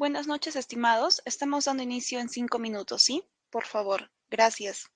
Buenas noches, estimados. Estamos dando inicio en 5 minutos, ¿sí? Por favor, gracias.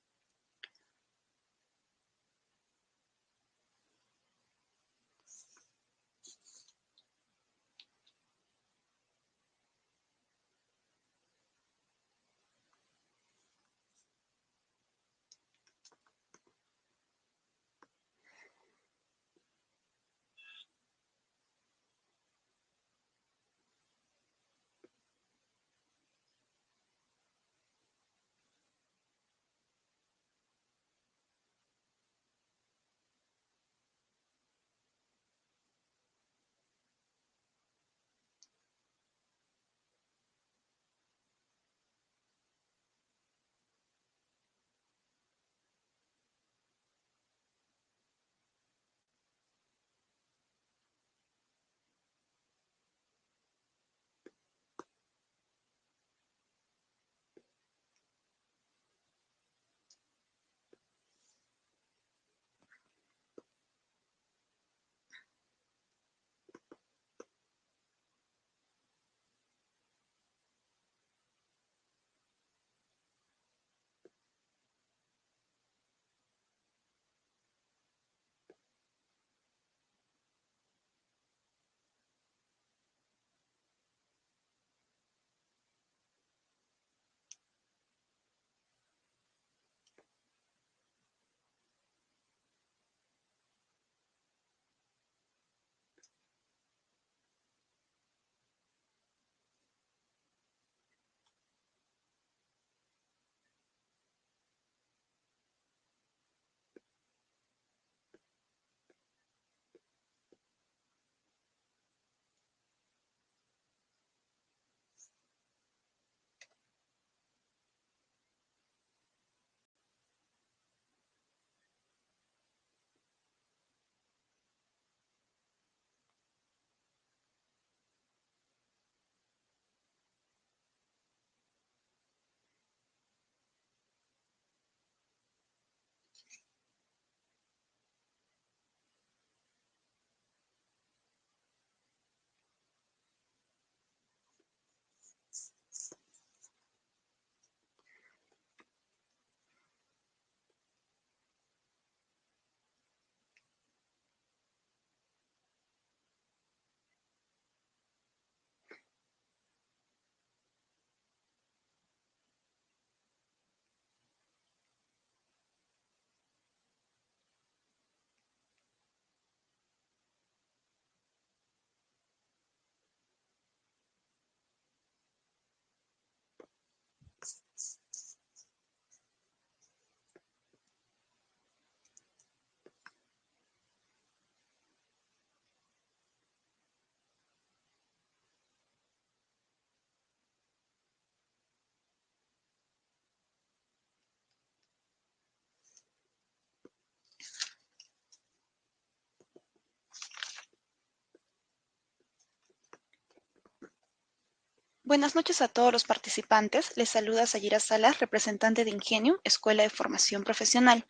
Buenas noches a todos los participantes. Les saluda Sayira Salas, representante de Ingenium, Escuela de Formación Profesional.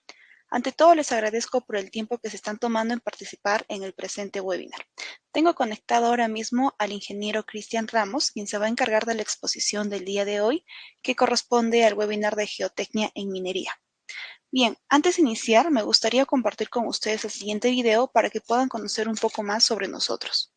Ante todo, les agradezco por el tiempo que se están tomando en participar en el presente webinar. Tengo conectado ahora mismo al ingeniero Cristian Ramos, quien se va a encargar de la exposición del día de hoy, que corresponde al webinar de Geotecnia en Minería. Bien, antes de iniciar, me gustaría compartir con ustedes el siguiente video para que puedan conocer un poco más sobre nosotros.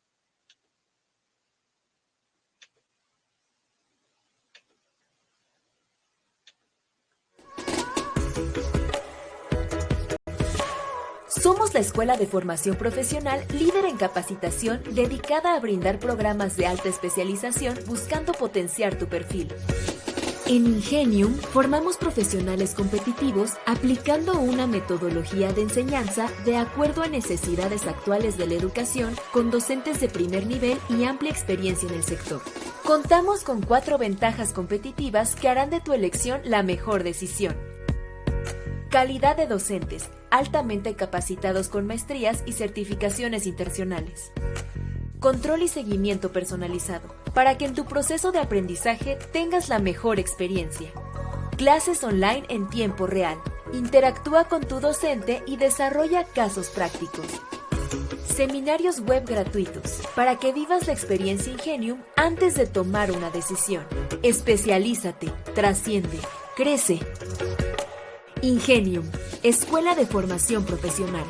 Somos la Escuela de Formación Profesional líder en capacitación dedicada a brindar programas de alta especialización buscando potenciar tu perfil. En Ingenium formamos profesionales competitivos aplicando una metodología de enseñanza de acuerdo a necesidades actuales de la educación con docentes de primer nivel y amplia experiencia en el sector. Contamos con 4 ventajas competitivas que harán de tu elección la mejor decisión. Calidad de docentes, altamente capacitados con maestrías y certificaciones internacionales. Control y seguimiento personalizado, para que en tu proceso de aprendizaje tengas la mejor experiencia. Clases online en tiempo real. Interactúa con tu docente y desarrolla casos prácticos. Seminarios web gratuitos para que vivas la experiencia Ingenium antes de tomar una decisión. Especialízate, trasciende, crece. Ingenium, Escuela de Formación Profesional.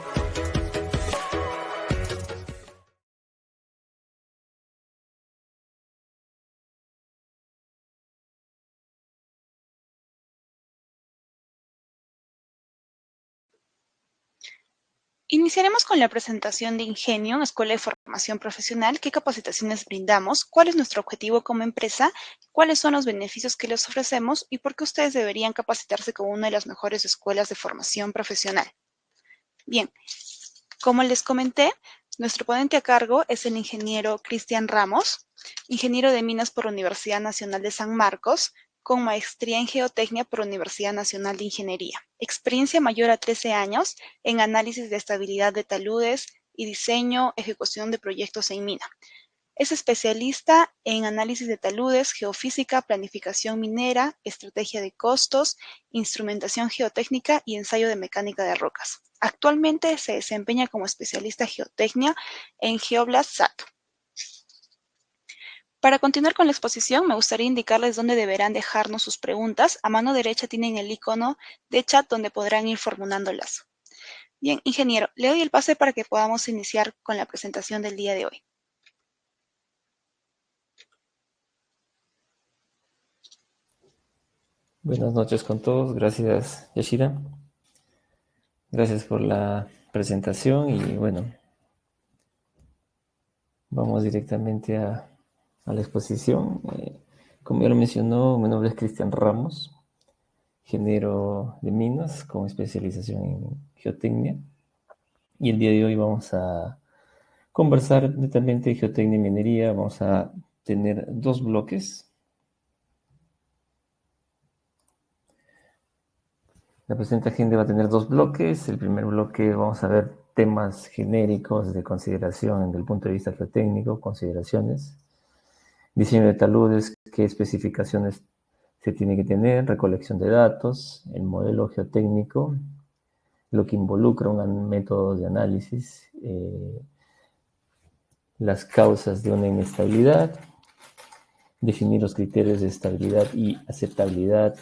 Iniciaremos con la presentación de Ingenium, Escuela de Formación Profesional, qué capacitaciones brindamos, cuál es nuestro objetivo como empresa, cuáles son los beneficios que les ofrecemos y por qué ustedes deberían capacitarse como una de las mejores escuelas de formación profesional. Bien, como les comenté, nuestro ponente a cargo es el ingeniero Cristian Ramos, ingeniero de minas por Universidad Nacional de San Marcos, con maestría en geotecnia por Universidad Nacional de Ingeniería. Experiencia mayor a 13 años en análisis de estabilidad de taludes y diseño, ejecución de proyectos en mina. Es especialista en análisis de taludes, geofísica, planificación minera, estrategia de costos, instrumentación geotécnica y ensayo de mecánica de rocas. Actualmente se desempeña como especialista en geotecnia en Geoblast SAT. Para continuar con la exposición, me gustaría indicarles dónde deberán dejarnos sus preguntas. A mano derecha tienen el icono de chat donde podrán ir formulándolas. Bien, ingeniero, le doy el pase para que podamos iniciar con la presentación del día de hoy. Buenas noches con todos. Gracias, Yashira. Gracias por la presentación y bueno, vamos directamente a la exposición. Como ya lo mencionó, mi nombre es Cristian Ramos, ingeniero de minas con especialización en geotecnia. Y el día de hoy vamos a conversar netamente de geotecnia y minería. Vamos a tener dos bloques. La presente agenda va a tener dos bloques. El primer bloque vamos a ver temas genéricos de consideración desde el punto de vista geotécnico, consideraciones, diseño de taludes, qué especificaciones se tiene que tener, recolección de datos, el modelo geotécnico, lo que involucra un método de análisis, las causas de una inestabilidad, definir los criterios de estabilidad y aceptabilidad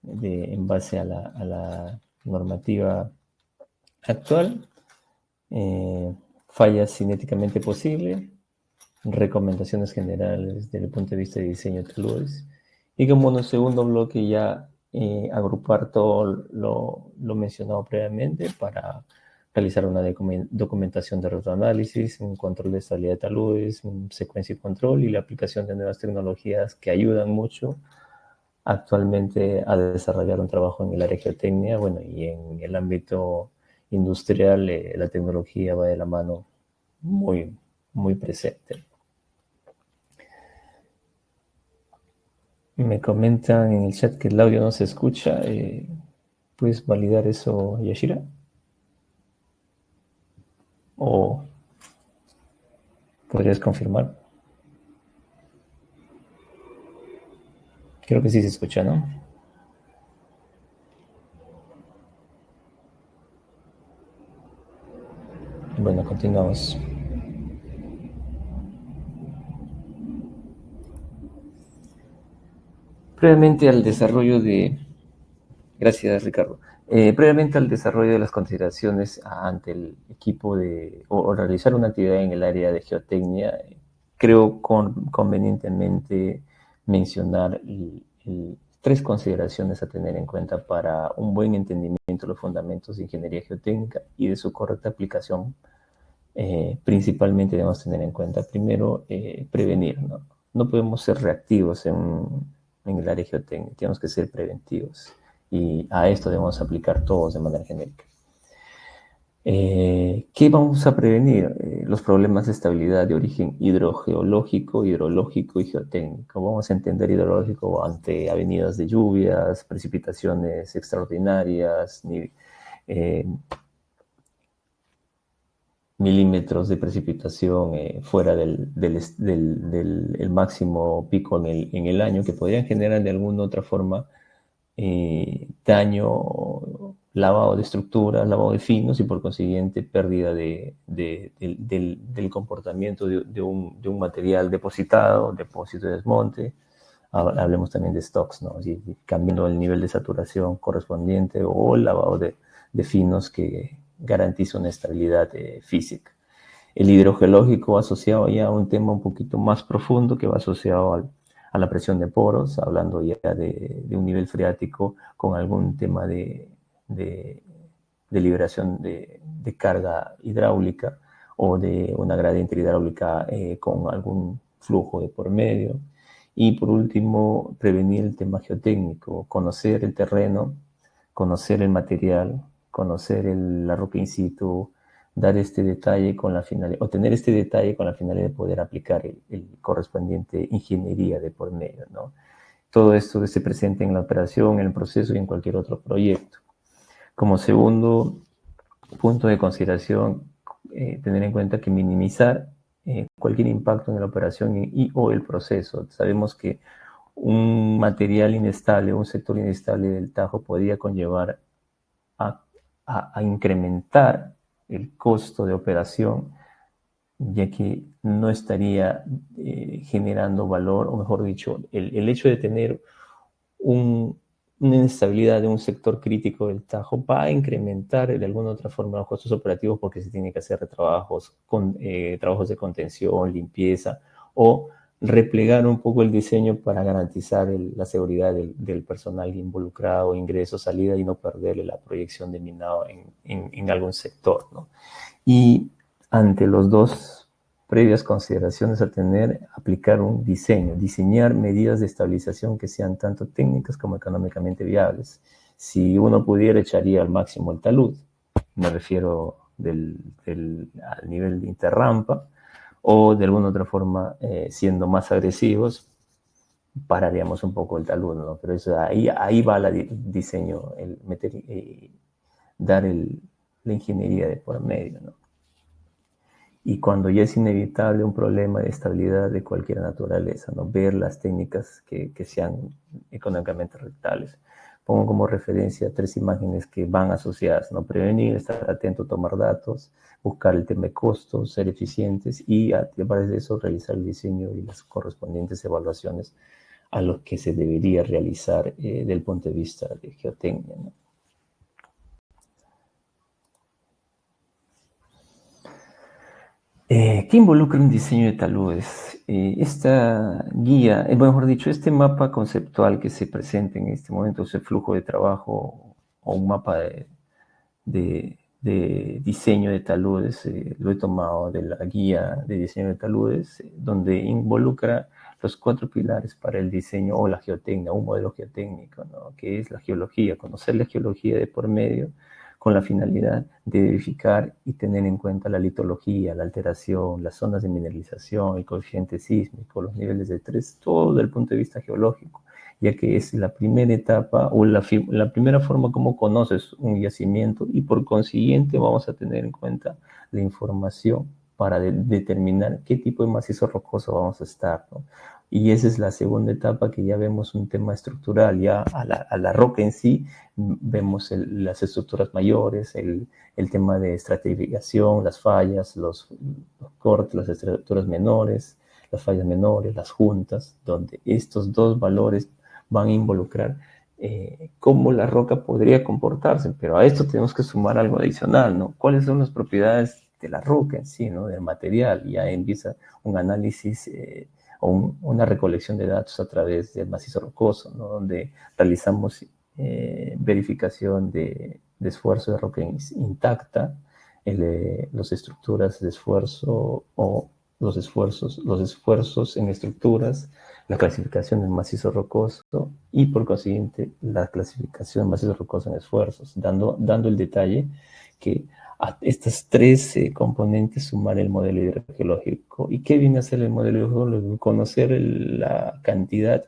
en base a la normativa actual, fallas cinéticamente posible, recomendaciones generales desde el punto de vista de diseño de taludes, y como en el segundo bloque ya agrupar todo lo mencionado previamente para realizar una documentación de retroanálisis, un control de estabilidad de taludes, secuencia y control y la aplicación de nuevas tecnologías que ayudan mucho actualmente a desarrollar un trabajo en el área de geotecnia, bueno, y en el ámbito industrial la tecnología va de la mano muy, muy presente. Me comentan en el chat que el audio no se escucha. ¿Puedes validar eso, Yashira? ¿O podrías confirmar? Creo que sí se escucha, ¿no? Bueno, continuamos. Previamente al desarrollo de... Gracias, Ricardo. Previamente al desarrollo de las consideraciones ante el equipo o realizar una actividad en el área de geotecnia, creo convenientemente mencionar tres consideraciones a tener en cuenta para un buen entendimiento de los fundamentos de ingeniería geotécnica y de su correcta aplicación. Principalmente debemos tener en cuenta, primero, prevenir, ¿no? No podemos ser reactivos en el área geotécnica, tenemos que ser preventivos. Y a esto debemos aplicar todos de manera genérica. ¿Qué vamos a prevenir? Los problemas de estabilidad de origen hidrogeológico, hidrológico y geotécnico. Vamos a entender hidrológico ante avenidas de lluvias, precipitaciones extraordinarias, milímetros de precipitación fuera del el máximo pico en el año, que podrían generar de alguna u otra forma daño lavado de estructuras, lavado de finos y por consiguiente pérdida del comportamiento de un material depositado, depósito de desmonte. Hablemos también de stocks, ¿no? Cambiando el nivel de saturación correspondiente o el lavado de finos que garantiza una estabilidad física. El hidrogeológico asociado ya a un tema un poquito más profundo que va asociado a la presión de poros, hablando ya de un nivel freático con algún tema de liberación de carga hidráulica o de una gradiente hidráulica con algún flujo de por medio. Y por último, prevenir el tema geotécnico, conocer el terreno, conocer el material, conocer la roca in situ, dar este detalle con la finalidad, o tener este detalle con la finalidad de poder aplicar el correspondiente ingeniería de por medio, ¿no? Todo esto se presenta en la operación, en el proceso y en cualquier otro proyecto. Como segundo punto de consideración, tener en cuenta que minimizar cualquier impacto en la operación o el proceso. Sabemos que un material inestable, un sector inestable del Tajo podría conllevar a incrementar el costo de operación, ya que no estaría generando valor, o mejor dicho, el hecho de tener una inestabilidad de un sector crítico del Tajo va a incrementar de alguna u otra forma los costos operativos porque se tiene que hacer trabajos de contención, limpieza o replegar un poco el diseño para garantizar la seguridad del personal involucrado, ingreso, salida y no perderle la proyección de minado en algún sector, ¿no? Y ante los dos previas consideraciones a tener, aplicar un diseñar medidas de estabilización que sean tanto técnicas como económicamente viables. Si uno pudiera, echaría al máximo el talud, me refiero al nivel de interrampa, o de alguna otra forma, siendo más agresivos, pararíamos un poco el talud, ¿no? Pero eso, ahí va el diseño, dar la ingeniería de por medio, ¿no? Y cuando ya es inevitable un problema de estabilidad de cualquier naturaleza, ¿no? Ver las técnicas que sean económicamente rentables. Pongo como referencia 3 imágenes que van asociadas, ¿no? Prevenir, estar atento, tomar datos, buscar el tema de costos, ser eficientes y a través de eso realizar el diseño y las correspondientes evaluaciones a lo que se debería realizar desde el punto de vista de geotecnia, ¿no? ¿Qué involucra un diseño de taludes? Esta guía, mejor dicho, este mapa conceptual que se presenta en este momento, ese flujo de trabajo o un mapa de diseño de taludes, lo he tomado de la guía de diseño de taludes, donde involucra los 4 pilares para el diseño o la geotecnia, un modelo geotécnico, ¿no? Que es la geología, conocer la geología de por medio, con la finalidad de verificar y tener en cuenta la litología, la alteración, las zonas de mineralización, el coeficiente sísmico, los niveles de estrés, todo desde el punto de vista geológico, ya que es la primera etapa o la primera forma como conoces un yacimiento y por consiguiente vamos a tener en cuenta la información para determinar qué tipo de macizo rocoso vamos a estar, ¿no? Y esa es la segunda etapa que ya vemos un tema estructural, ya a la roca en sí vemos las estructuras mayores, el tema de estratificación, las fallas, los cortes, las estructuras menores, las fallas menores, las juntas, donde estos 2 valores van a involucrar cómo la roca podría comportarse, pero a esto tenemos que sumar algo adicional, ¿no? ¿Cuáles son las propiedades de la roca en sí, ¿no? Del material? Ya empieza un análisis o una recolección de datos a través del macizo rocoso, ¿no? Donde realizamos verificación de esfuerzo de roca intacta, las estructuras de esfuerzo o los esfuerzos en estructuras, la clasificación del macizo rocoso y por consiguiente la clasificación del macizo rocoso en esfuerzos, dando el detalle que a estas 3 componentes sumar el modelo hidrogeológico. ¿Y qué viene a hacer el modelo hidrogeológico? Conocer la cantidad,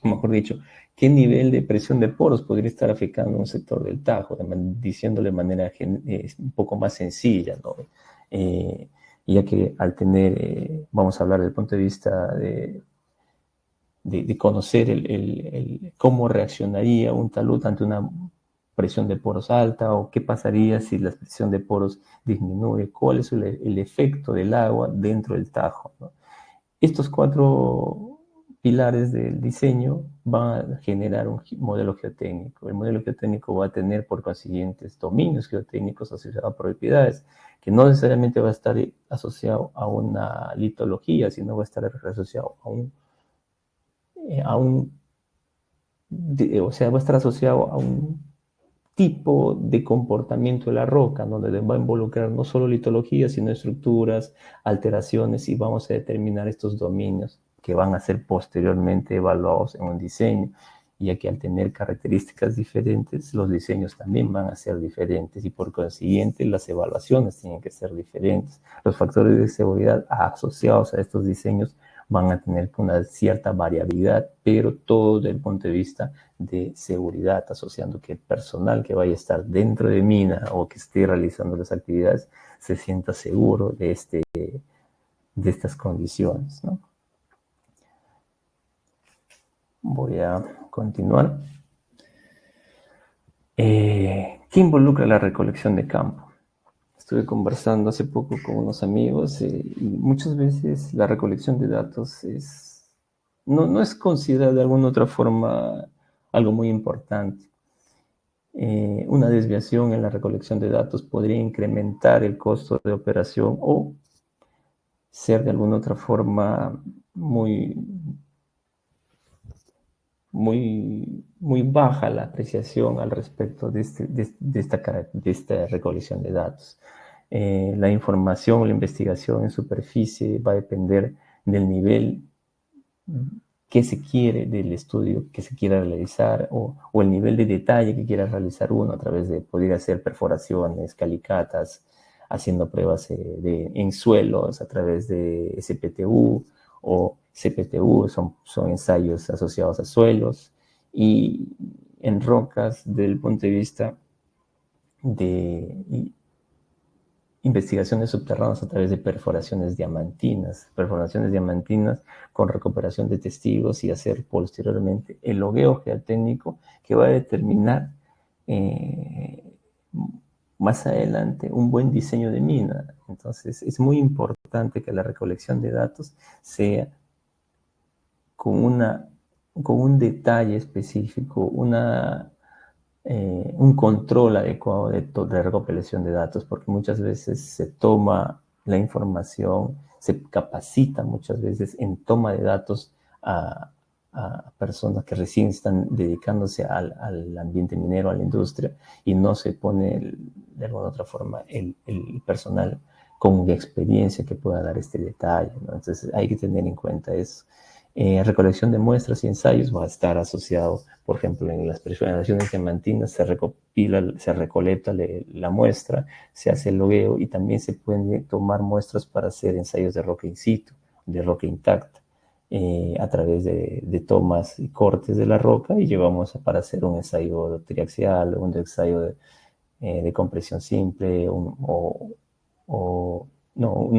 o mejor dicho, qué nivel de presión de poros podría estar afectando un sector del Tajo, diciéndole de manera un poco más sencilla, ¿no? Ya que al tener, vamos a hablar desde el punto de vista de conocer cómo reaccionaría un talud ante una presión de poros alta, o qué pasaría si la presión de poros disminuye, cuál es el efecto del agua dentro del tajo, ¿no? Estos 4 pilares del diseño van a generar un modelo geotécnico. El modelo geotécnico va a tener, por consiguiente, dominios geotécnicos asociados a propiedades, que no necesariamente va a estar asociado a una litología, sino va a estar asociado va a estar asociado a un tipo de comportamiento de la roca, donde va a involucrar no solo litología, sino estructuras, alteraciones, y vamos a determinar estos dominios que van a ser posteriormente evaluados en un diseño, ya que al tener características diferentes, los diseños también van a ser diferentes y por consiguiente las evaluaciones tienen que ser diferentes. Los factores de seguridad asociados a estos diseños van a tener una cierta variabilidad, pero todo desde el punto de vista de seguridad, asociando que el personal que vaya a estar dentro de mina o que esté realizando las actividades se sienta seguro de estas condiciones, ¿no? Voy a continuar. ¿Qué involucra la recolección de campo? Estuve conversando hace poco con unos amigos y muchas veces la recolección de datos no es considerada de alguna otra forma algo muy importante. Una desviación en la recolección de datos podría incrementar el costo de operación o ser de alguna otra forma muy baja la apreciación al respecto de esta recolección de datos. La información, la investigación en superficie va a depender del nivel que se quiere del estudio que se quiera realizar o el nivel de detalle que quiera realizar uno a través de poder hacer perforaciones, calicatas, haciendo pruebas en suelos a través de SPTU o CPTU, son ensayos asociados a suelos, y en rocas desde el punto de vista de investigaciones subterráneas a través de perforaciones diamantinas con recuperación de testigos y hacer posteriormente el logueo geotécnico que va a determinar más adelante un buen diseño de mina. Entonces es muy importante que la recolección de datos sea con un detalle específico, un control adecuado de recopilación de datos, porque muchas veces se toma la información, se capacita muchas veces en toma de datos a personas que recién están dedicándose al ambiente minero, a la industria, y no se pone de alguna otra forma el personal con experiencia que pueda dar este detalle, ¿no? Entonces hay que tener en cuenta eso. Recolección de muestras y ensayos va a estar asociado, por ejemplo, en las perforaciones diamantinas se recolecta la muestra, se hace el logueo y también se pueden tomar muestras para hacer ensayos de roca in situ, de roca intacta, a través de tomas y cortes de la roca, y llevamos para hacer un ensayo triaxial, un ensayo de compresión simple, un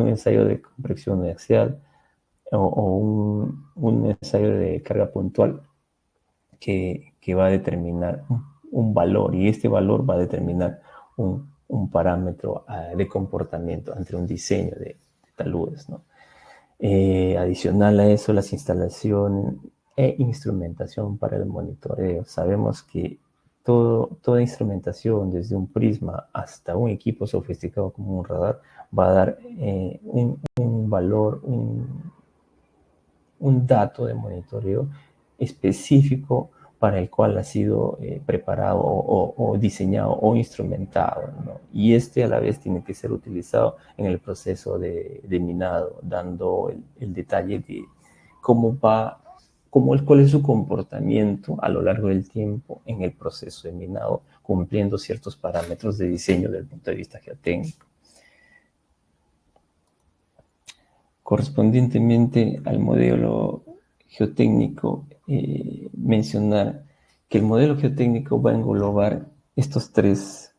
ensayo de compresión axial, o un ensayo de carga puntual que va a determinar un valor, y este valor va a determinar un parámetro de comportamiento entre un diseño de taludes, ¿no? Adicional a eso, las instalaciones e instrumentación para el monitoreo. Sabemos que toda instrumentación, desde un prisma hasta un equipo sofisticado como un radar, va a dar un valor, un dato de monitoreo específico para el cual ha sido preparado o diseñado o instrumentado, ¿no? Y a la vez tiene que ser utilizado en el proceso de minado, dando el detalle de cuál es su comportamiento a lo largo del tiempo en el proceso de minado, cumpliendo ciertos parámetros de diseño desde el punto de vista geotécnico. Correspondientemente al modelo geotécnico, mencionar que el modelo geotécnico va a englobar estos 3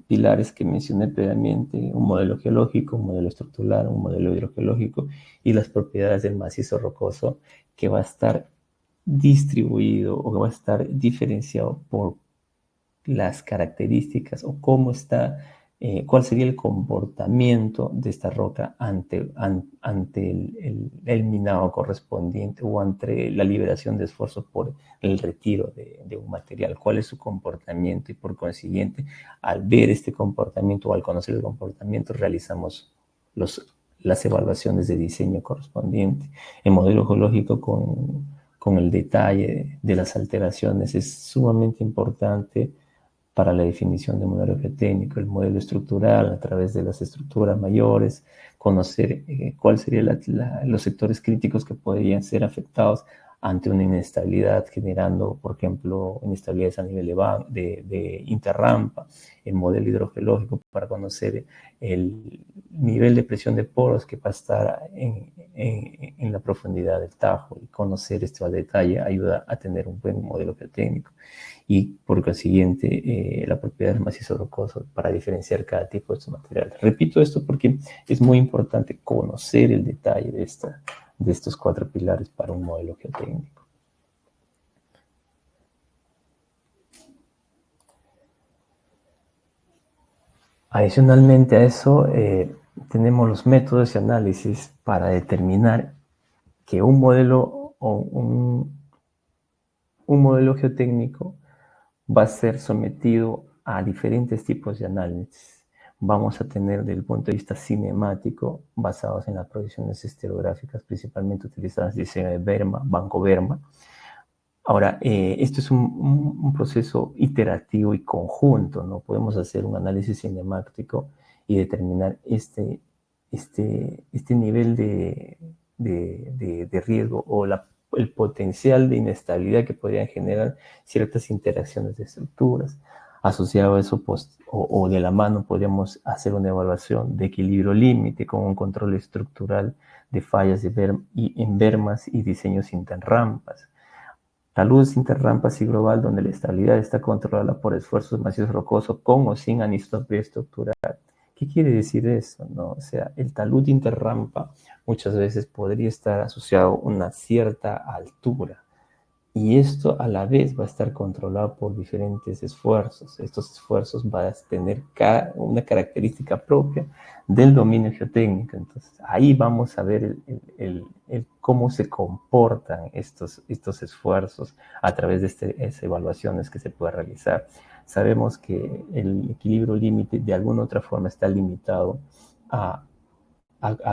pilares que mencioné previamente: un modelo geológico, un modelo estructural, un modelo hidrogeológico, y las propiedades del macizo rocoso, que va a estar distribuido o que va a estar diferenciado por las características o cómo está, cuál sería el comportamiento de esta roca ante el minado correspondiente o ante la liberación de esfuerzos por el retiro de un material, cuál es su comportamiento, y por consiguiente, al ver este comportamiento o al conocer el comportamiento, realizamos las evaluaciones de diseño correspondientes. El modelo geológico con el detalle de las alteraciones es sumamente importante para la definición de modelo geotécnico, el modelo estructural a través de las estructuras mayores, conocer cuáles serían los sectores críticos que podrían ser afectados ante una inestabilidad, generando, por ejemplo, inestabilidades a nivel de interrampa, el modelo hidrogeológico para conocer el nivel de presión de poros que va a estar en la profundidad del Tajo, y conocer esto al detalle ayuda a tener un buen modelo geotécnico y por consiguiente la propiedad del macizo rocoso para diferenciar cada tipo de estos materiales. Repito esto porque es muy importante conocer el detalle de estos 4 pilares para un modelo geotécnico. Adicionalmente a eso, tenemos los métodos de análisis para determinar que un modelo o un modelo geotécnico va a ser sometido a diferentes tipos de análisis. Vamos a tener, desde el punto de vista cinemático, basados en las proyecciones estereográficas, principalmente utilizadas en diseño de Berma, Banco Berma. Ahora, esto es un proceso iterativo y conjunto, ¿no? Podemos hacer un análisis cinemático y determinar este nivel de riesgo o el potencial de inestabilidad que podrían generar ciertas interacciones de estructuras. Asociado a eso, o de la mano, podríamos hacer una evaluación de equilibrio límite con un control estructural de fallas en bermas y diseños interrampas. Taludes interrampas y global, donde la estabilidad está controlada por esfuerzos macizos rocosos con o sin anisotropía estructural. ¿Qué quiere decir eso? ¿No? O sea, el talud interrampa muchas veces podría estar asociado a una cierta altura, y esto a la vez va a estar controlado por diferentes esfuerzos. Estos esfuerzos van a tener una característica propia del dominio geotécnico. Entonces, ahí vamos a ver cómo se comportan estos esfuerzos a través de estas evaluaciones que se puede realizar. Sabemos que el equilibrio límite de alguna otra forma está limitado a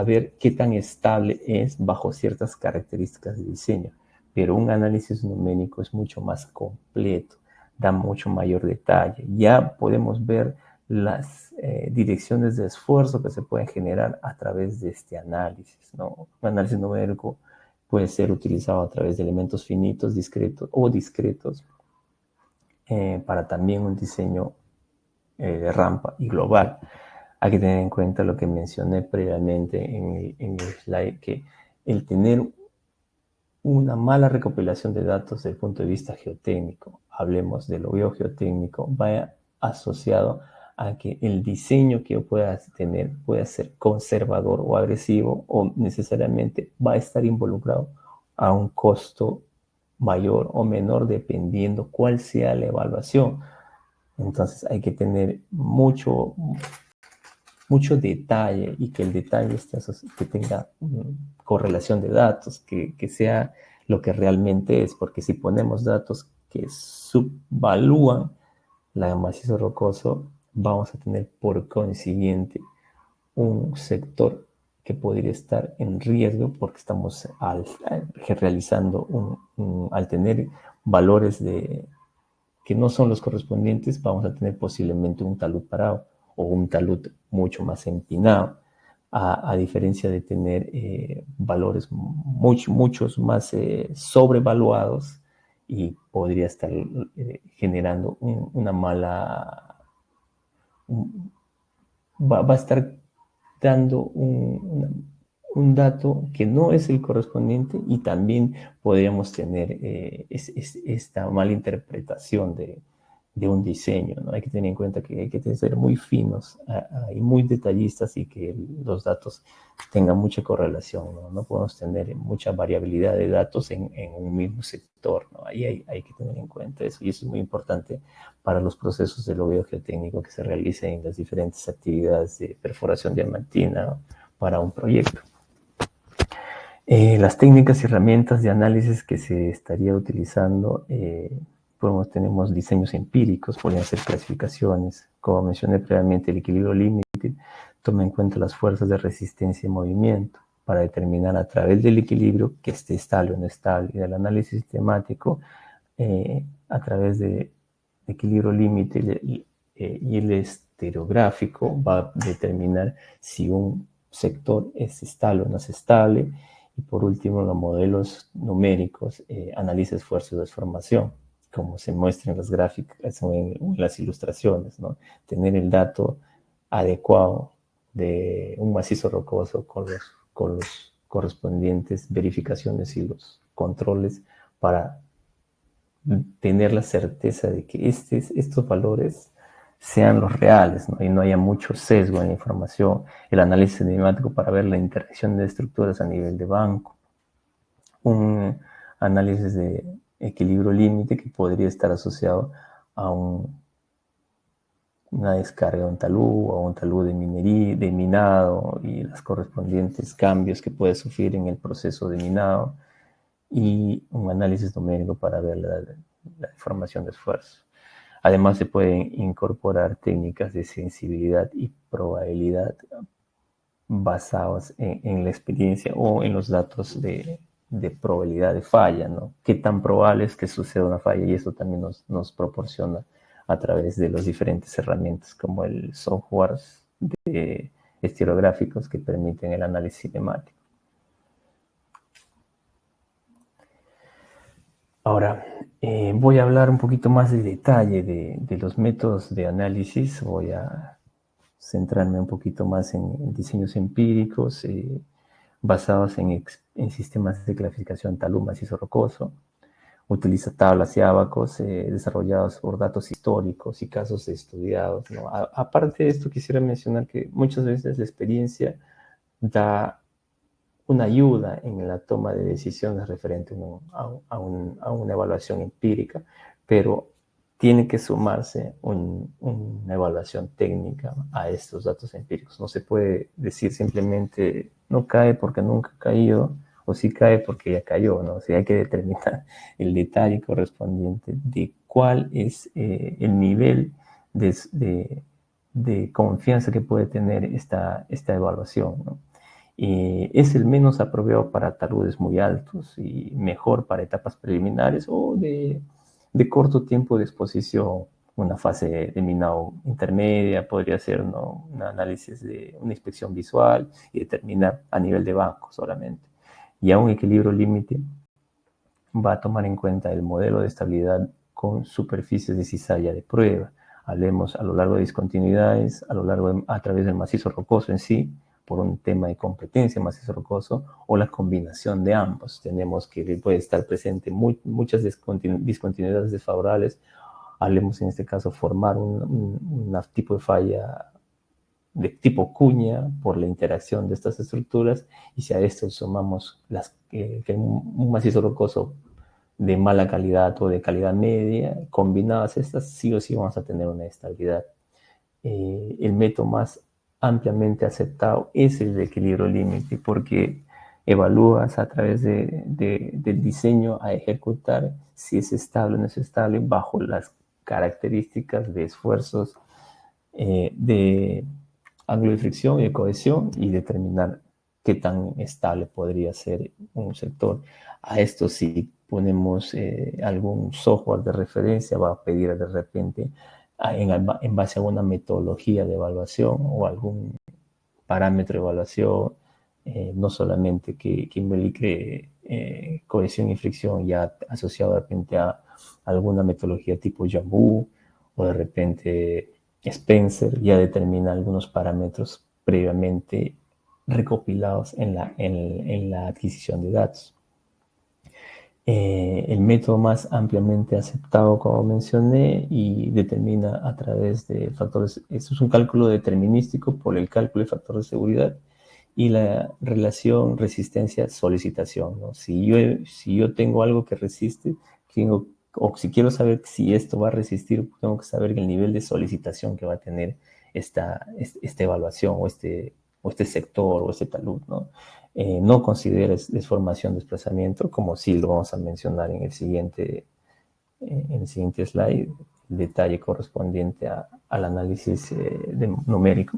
ver qué tan estable es bajo ciertas características de diseño. Pero un análisis numérico es mucho más completo, da mucho mayor detalle. Ya podemos ver las direcciones de esfuerzo que se pueden generar a través de este análisis, ¿no? Un análisis numérico puede ser utilizado a través de elementos finitos, discretos, para también un diseño de rampa y global. Hay que tener en cuenta lo que mencioné previamente en el slide, que el tener una mala recopilación de datos desde el punto de vista geotécnico, hablemos de lo biogeotécnico, vaya asociado a que el diseño que yo pueda tener pueda ser conservador o agresivo, o necesariamente va a estar involucrado a un costo mayor o menor dependiendo cuál sea la evaluación. Entonces hay que tener mucho detalle, y que el detalle que tenga correlación de datos, que sea lo que realmente es, porque si ponemos datos que subvalúan la macizo rocoso, vamos a tener por consiguiente un sector que podría estar en riesgo, porque estamos realizando al tener valores que no son los correspondientes, vamos a tener posiblemente un talud parado o un talud mucho más empinado, a diferencia de tener valores muchos más sobrevaluados, y podría estar generando una mala... va a estar dando un dato que no es el correspondiente, y también podríamos tener esta mala interpretación un diseño, ¿no? Hay que tener en cuenta que hay que ser muy finos y muy detallistas y que los datos tengan mucha correlación, ¿no? No podemos tener mucha variabilidad de datos en un mismo sector, ¿no? Ahí hay que tener en cuenta eso, y eso es muy importante para los procesos de logueo geotécnico que se realicen en las diferentes actividades de perforación diamantina, ¿no? Para un proyecto. Las técnicas y herramientas de análisis que se estaría utilizando, tenemos diseños empíricos, podrían ser clasificaciones. Como mencioné previamente, el equilibrio límite toma en cuenta las fuerzas de resistencia y movimiento para determinar a través del equilibrio que esté estable o no estable, y del análisis sistemático a través de equilibrio límite y el estereográfico va a determinar si un sector es estable o no es estable. Y por último, los modelos numéricos analiza esfuerzo de deformación, como se muestra en las gráficas o en las ilustraciones, ¿no? Tener el dato adecuado de un macizo rocoso con los correspondientes verificaciones y los controles para tener la certeza de que estos valores sean los reales, ¿no? Y no haya mucho sesgo en la información. El análisis cinemático para ver la interacción de estructuras a nivel de banco. Un análisis de equilibrio límite que podría estar asociado a una descarga de un talud o a un talud de minería, de minado, y los correspondientes cambios que puede sufrir en el proceso de minado, y un análisis numérico para ver la información de esfuerzo. Además, se pueden incorporar técnicas de sensibilidad y probabilidad basadas en la experiencia o en los datos de probabilidad de falla, ¿no? Qué tan probable es que suceda una falla, y eso también nos proporciona a través de las diferentes herramientas como el software de estereográficos que permiten el análisis cinemático. Ahora, voy a hablar un poquito más de detalle de los métodos de análisis. Voy a centrarme un poquito más en diseños empíricos basados en sistemas de clasificación talud macizo rocoso. Utiliza tablas y ábacos desarrollados por datos históricos y casos estudiados, ¿no? Aparte de esto, quisiera mencionar que muchas veces la experiencia da una ayuda en la toma de decisiones referente a una evaluación empírica, pero tiene que sumarse una evaluación técnica a estos datos empíricos. No se puede decir simplemente no cae porque nunca ha caído, o sí cae porque ya cayó, ¿no? O sea, hay que determinar el detalle correspondiente de cuál es el nivel de confianza que puede tener esta evaluación, ¿no? Es el menos apropiado para taludes muy altos y mejor para etapas preliminares o de corto tiempo de exposición. Una fase de minado intermedia podría ser, ¿no?, un análisis de una inspección visual y determinar a nivel de banco solamente. Y a un equilibrio límite va a tomar en cuenta el modelo de estabilidad con superficies de cizalla de prueba. Hablemos a lo largo de discontinuidades, a través del macizo rocoso en sí, por un tema de competencia macizo rocoso, o la combinación de ambos. Tenemos que puede estar presente muchas discontinuidades desfavorables. Hablemos en este caso formar un tipo de falla de tipo cuña por la interacción de estas estructuras, y si a esto sumamos un macizo rocoso de mala calidad o de calidad media, combinadas estas, sí o sí vamos a tener una estabilidad. El método más ampliamente aceptado es el de equilibrio límite, porque evalúas a través del diseño a ejecutar si es estable o no es estable bajo las características de esfuerzos de ángulo de fricción y de cohesión, y determinar qué tan estable podría ser un sector. A esto, si ponemos algún software de referencia, va a pedir de repente en base a una metodología de evaluación o algún parámetro de evaluación, no solamente que involucre cohesión y fricción ya asociado de repente a alguna metodología tipo Jambu, o de repente Spencer ya determina algunos parámetros previamente recopilados en la adquisición de datos. el método más ampliamente aceptado, como mencioné, y determina a través de factores. Esto es un cálculo determinístico por el cálculo de factores de seguridad y la relación resistencia-solicitación, ¿no? Si yo tengo algo que resiste, o si quiero saber si esto va a resistir, tengo que saber el nivel de solicitación que va a tener esta evaluación o este sector o este talud, ¿no? No considera deformación, desplazamiento, como sí lo vamos a mencionar en el siguiente slide, el detalle correspondiente al análisis numérico.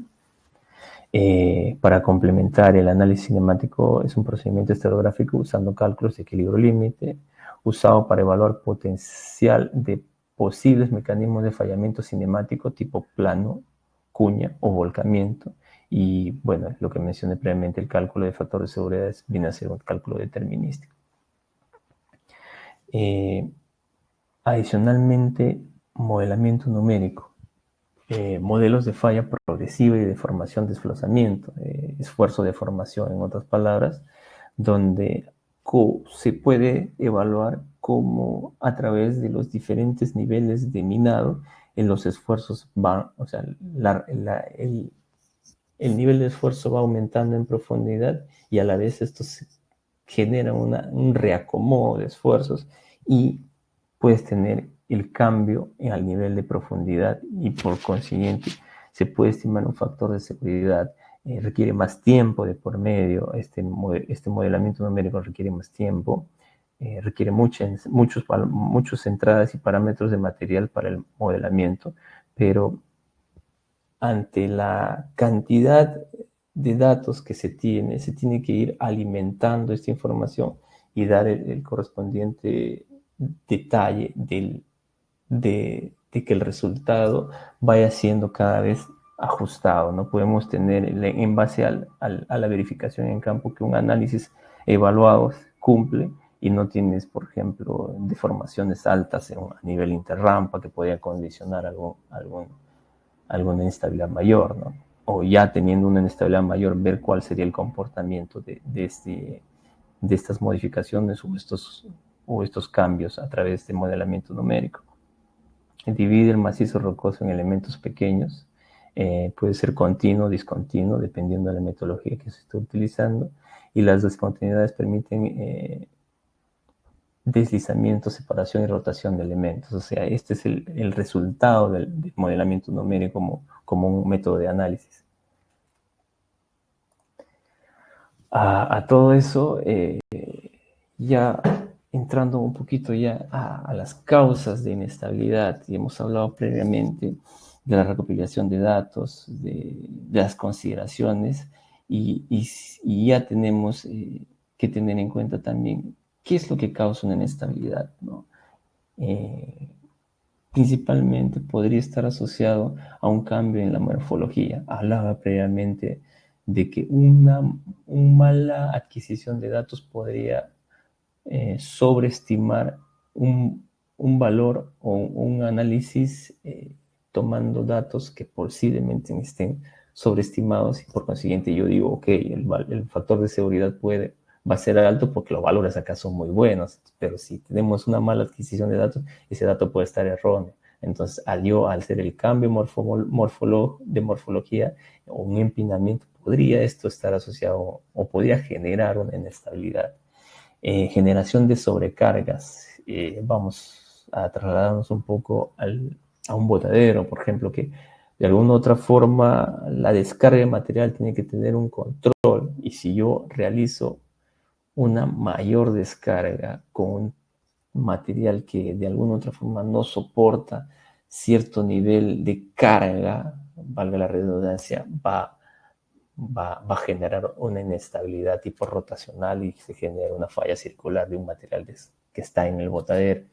Para complementar, el análisis cinemático es un procedimiento estereográfico usando cálculos de equilibrio límite, usado para evaluar potencial de posibles mecanismos de fallamiento cinemático tipo plano, cuña o volcamiento. Y bueno, lo que mencioné previamente, el cálculo de factores de seguridad viene a ser un cálculo determinístico. Adicionalmente, modelamiento numérico. Modelos de falla progresiva y de deformación, desplazamiento, esfuerzo de formación, en otras palabras, donde se puede evaluar cómo a través de los diferentes niveles de minado en los esfuerzos van, o sea, el nivel de esfuerzo va aumentando en profundidad y a la vez esto genera un reacomodo de esfuerzos y puedes tener el cambio al nivel de profundidad y por consiguiente se puede estimar un factor de seguridad. Requiere más tiempo de por medio, este modelamiento numérico requiere más tiempo, requiere muchas entradas y parámetros de material para el modelamiento, pero ante la cantidad de datos que se tiene que ir alimentando esta información y dar el correspondiente detalle de que el resultado vaya siendo cada vez ajustado. No podemos tener en base a la verificación en campo que un análisis evaluado cumple y no tienes, por ejemplo, deformaciones altas a nivel interrampa que podría condicionar alguna inestabilidad mayor, ¿no? O ya teniendo una inestabilidad mayor, ver cuál sería el comportamiento de estas modificaciones o estos cambios a través de modelamiento numérico. Divide el macizo rocoso en elementos pequeños, puede ser continuo o discontinuo, dependiendo de la metodología que se esté utilizando, y las discontinuidades permiten deslizamiento, separación y rotación de elementos. O sea, este es el resultado del modelamiento numérico como un método de análisis. A todo eso, ya entrando un poquito ya a las causas de inestabilidad, y hemos hablado previamente de la recopilación de datos, de las consideraciones, y ya tenemos que tener en cuenta también qué es lo que causa una inestabilidad, ¿no? Principalmente podría estar asociado a un cambio en la morfología. Hablaba previamente de que una mala adquisición de datos podría sobreestimar un valor o un análisis tomando datos que posiblemente estén sobreestimados y por consiguiente yo digo, ok, el factor de seguridad va a ser alto porque los valores acá son muy buenos, pero si tenemos una mala adquisición de datos, ese dato puede estar erróneo. Entonces, al ser el cambio de morfología o un empinamiento, podría esto estar asociado o podría generar una inestabilidad. Generación de sobrecargas. Vamos a trasladarnos un poco a un botadero, por ejemplo, que de alguna u otra forma la descarga de material tiene que tener un control, y si yo realizo una mayor descarga con un material que de alguna u otra forma no soporta cierto nivel de carga, valga la redundancia, va a generar una inestabilidad tipo rotacional y se genera una falla circular de un material que está en el botadero.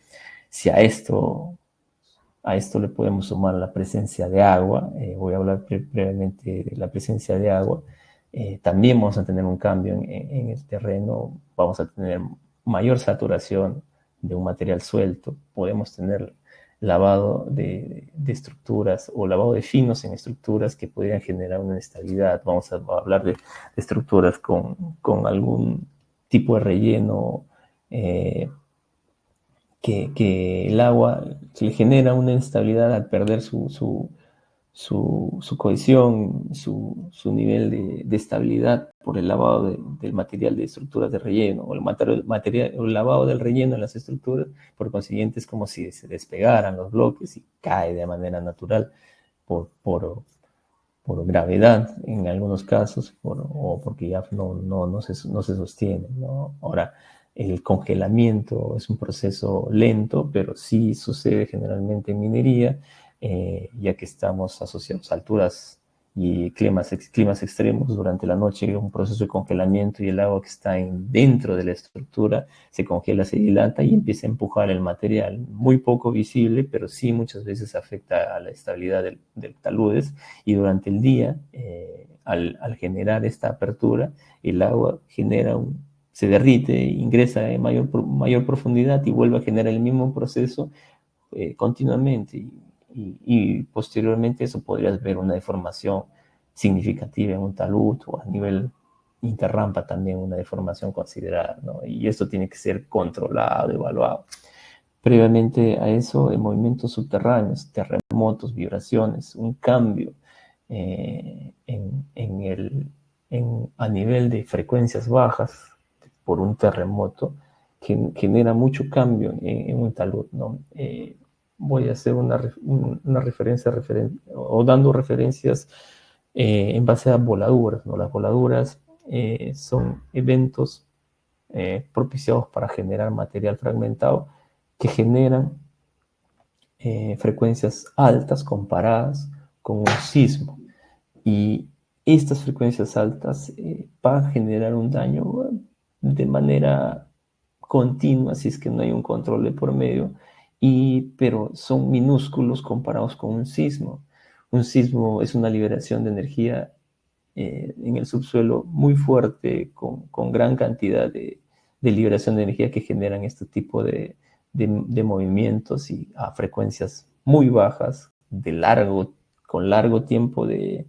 Si a esto le podemos sumar la presencia de agua, voy a hablar brevemente de la presencia de agua, también vamos a tener un cambio en el terreno, vamos a tener mayor saturación de un material suelto, podemos tener lavado de estructuras o lavado de finos en estructuras que podrían generar una inestabilidad. Vamos a hablar de estructuras con algún tipo de relleno que el agua le genera una inestabilidad al perder su cohesión, su nivel de estabilidad por el lavado del material de estructuras de relleno, o el lavado del relleno en las estructuras. Por consiguiente, es como si se despegaran los bloques y cae de manera natural por gravedad en algunos casos, o porque ya no se sostiene, ¿no? Ahora, el congelamiento es un proceso lento, pero sí sucede generalmente en minería, ya que estamos asociados a alturas y climas extremos. Durante la noche, un proceso de congelamiento, y el agua que está dentro de la estructura se congela, se dilata y empieza a empujar el material. Muy poco visible, pero sí muchas veces afecta a la estabilidad del taludes. Y durante el día, al generar esta apertura, el agua se derrite, ingresa en mayor profundidad y vuelve a generar el mismo proceso continuamente. Y posteriormente eso podrías ver una deformación significativa en un talud, o a nivel interrampa también una deformación considerada, ¿no? Y esto tiene que ser controlado, evaluado. Previamente a eso, en movimientos subterráneos, terremotos, vibraciones, un cambio a nivel de frecuencias bajas por un terremoto, que genera mucho cambio en un talud, ¿no? Voy a hacer una referencia, o dando referencias en base a voladuras, ¿no? Las voladuras son eventos propiciados para generar material fragmentado, que generan frecuencias altas comparadas con un sismo. Y estas frecuencias altas van a generar un daño de manera continua, si es que no hay un control de por medio, pero son minúsculos comparados con un sismo. Un sismo es una liberación de energía en el subsuelo muy fuerte, con gran cantidad de liberación de energía, que generan este tipo de movimientos, y a frecuencias muy bajas, con largo tiempo de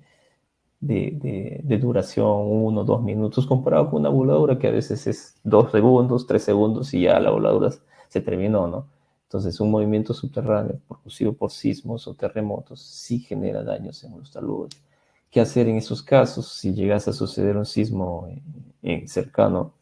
duración, 1 o 2 minutos, comparado con una voladura que a veces es 2 segundos, 3 segundos, y ya la voladura se terminó, ¿no? Entonces, un movimiento subterráneo producido por sismos o terremotos sí genera daños en los taludes. ¿Qué hacer en esos casos? Si llegase a suceder un sismo cercano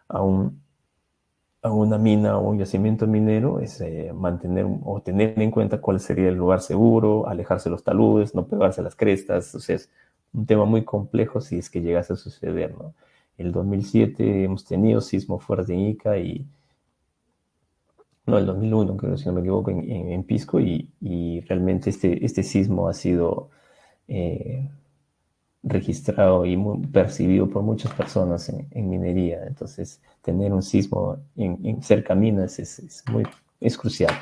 a una mina o un yacimiento minero, es mantener o tener en cuenta cuál sería el lugar seguro, alejarse de los taludes, no pegarse a las crestas. O sea, es un tema muy complejo si es que llegase a suceder, ¿no? El 2007 hemos tenido sismo fuerte en Ica, el 2001, creo, si no me equivoco, en Pisco, y realmente este sismo ha sido registrado y percibido por muchas personas en minería. Entonces, tener un sismo cerca de minas es crucial,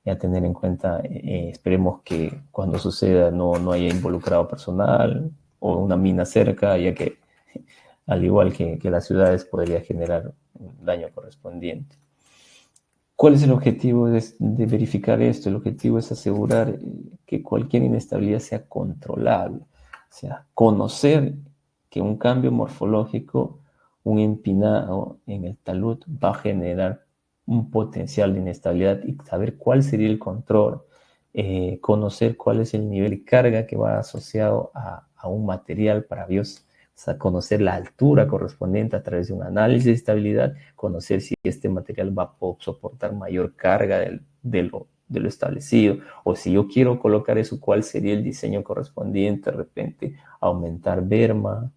y a tener en cuenta. Esperemos que cuando suceda no haya involucrado personal o una mina cerca, ya que al igual que las ciudades, podría generar un daño correspondiente. ¿Cuál es el objetivo de verificar esto? El objetivo es asegurar que cualquier inestabilidad sea controlable. O sea, conocer que un cambio morfológico, un empinado en el talud, va a generar un potencial de inestabilidad, y saber cuál sería el control, conocer cuál es el nivel de carga que va asociado a un material para o sea, conocer la altura correspondiente a través de un análisis de estabilidad, conocer si este material va a soportar mayor carga de lo establecido, o si yo quiero colocar eso, cuál sería el diseño correspondiente. De repente, aumentar berma,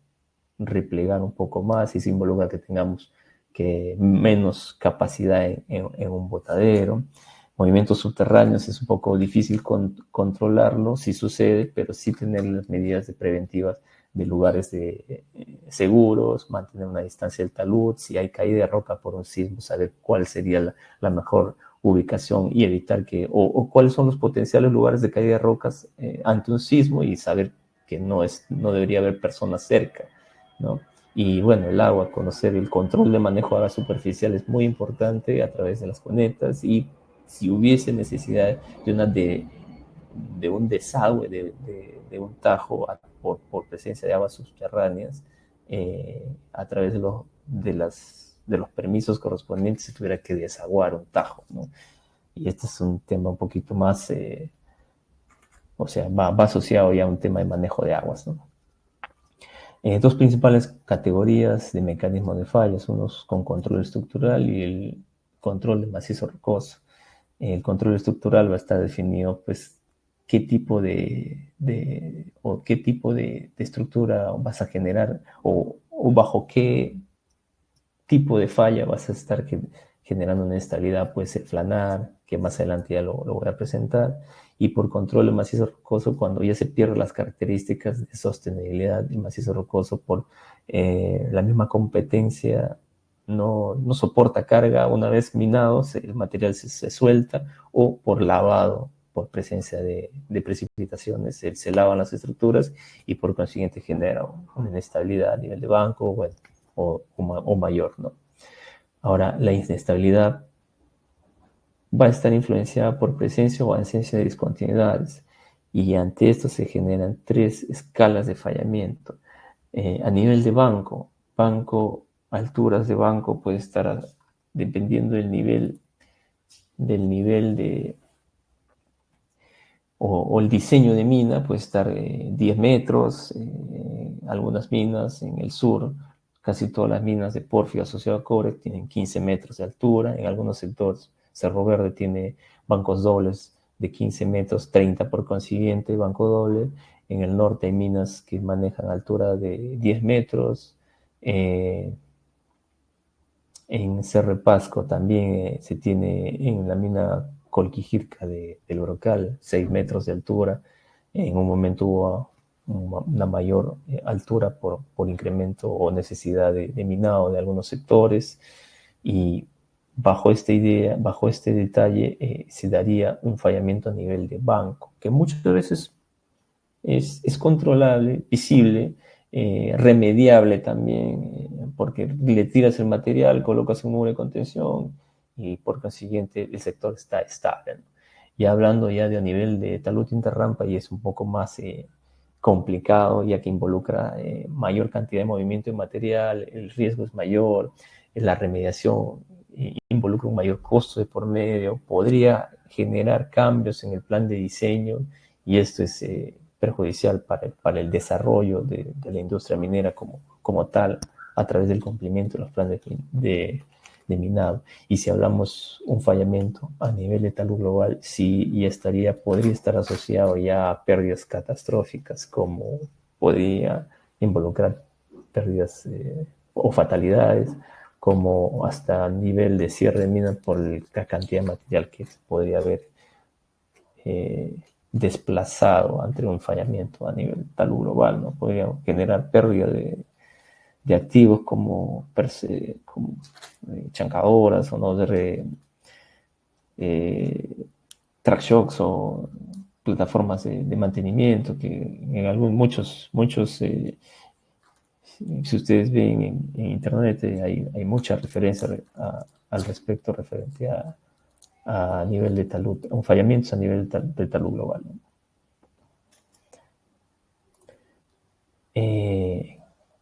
replegar un poco más, y se involucra que tengamos menos capacidad en un botadero. Movimientos subterráneos es un poco difícil controlarlo, sí sucede, pero sí tener las medidas preventivas de lugares seguros, mantener una distancia del talud. Si hay caída de roca por un sismo, saber cuál sería la mejor ubicación, y evitar o cuáles son los potenciales lugares de caída de rocas ante un sismo, y saber que no debería haber personas cerca, ¿no? Y bueno, el agua, conocer el control de manejo de agua superficial es muy importante a través de las cunetas, y si hubiese necesidad de un desagüe, de un tajo por presencia de aguas subterráneas, a través de los permisos correspondientes, se tuviera que desaguar un tajo, ¿no? y este es un tema un poquito más, o sea, va asociado ya a un tema de manejo de aguas, ¿no? Dos principales categorías de mecanismos de fallas, unos con control estructural y el control de macizo rocoso. El control estructural va a estar definido, pues, qué tipo de estructura vas a generar o bajo qué tipo de falla vas a estar generando una estabilidad. Puede ser planar, que más adelante ya lo voy a presentar, y por control de macizo rocoso, cuando ya se pierden las características de sostenibilidad del macizo rocoso por la misma competencia, no soporta carga. Una vez minado, el material se suelta, o por lavado, por presencia de precipitaciones, se lavan las estructuras y por consiguiente genera una inestabilidad a nivel de banco, bueno, o mayor, ¿no? Ahora, la inestabilidad va a estar influenciada por presencia o ausencia de discontinuidades, y ante esto se generan tres escalas de fallamiento. A nivel de banco, alturas de banco puede estar, dependiendo del nivel de, o el diseño de mina, puede estar 10 metros, algunas minas en el sur, casi todas las minas de porfio asociado a cobre tienen 15 metros de altura. En algunos sectores, Cerro Verde tiene bancos dobles de 15 metros, 30 por consiguiente, banco doble. En el norte hay minas que manejan altura de 10 metros. En Cerro Pasco también se tiene en la mina Colquijirca del Brocal 6 metros de altura. En un momento hubo una mayor altura por incremento o necesidad de minado de algunos sectores, y bajo esta idea, bajo este detalle, se daría un fallamiento a nivel de banco, que muchas veces es controlable, visible, remediable también, porque le tiras el material, colocas un muro de contención y por consiguiente el sector está estable, ¿no? Y hablando ya de a nivel de talud interrampa, y es un poco más complicado, ya que involucra mayor cantidad de movimiento de material, el riesgo es mayor, la remediación involucra un mayor costo de por medio, podría generar cambios en el plan de diseño, y esto es perjudicial para el desarrollo de la industria minera como tal, a través del cumplimiento de los planes de minado. Y si hablamos un fallamiento a nivel de talud global, sí, y podría estar asociado ya a pérdidas catastróficas, como podría involucrar pérdidas o fatalidades, como hasta nivel de cierre de minas por la cantidad de material que se podría haber desplazado ante un fallamiento a nivel talud global, ¿no? Podría generar pérdida de activos como chancadoras o no track shocks o plataformas de mantenimiento, que en muchos si ustedes ven en internet, hay mucha referencia al respecto, referente a nivel de talud, a un fallamiento a nivel de talud global, ¿no?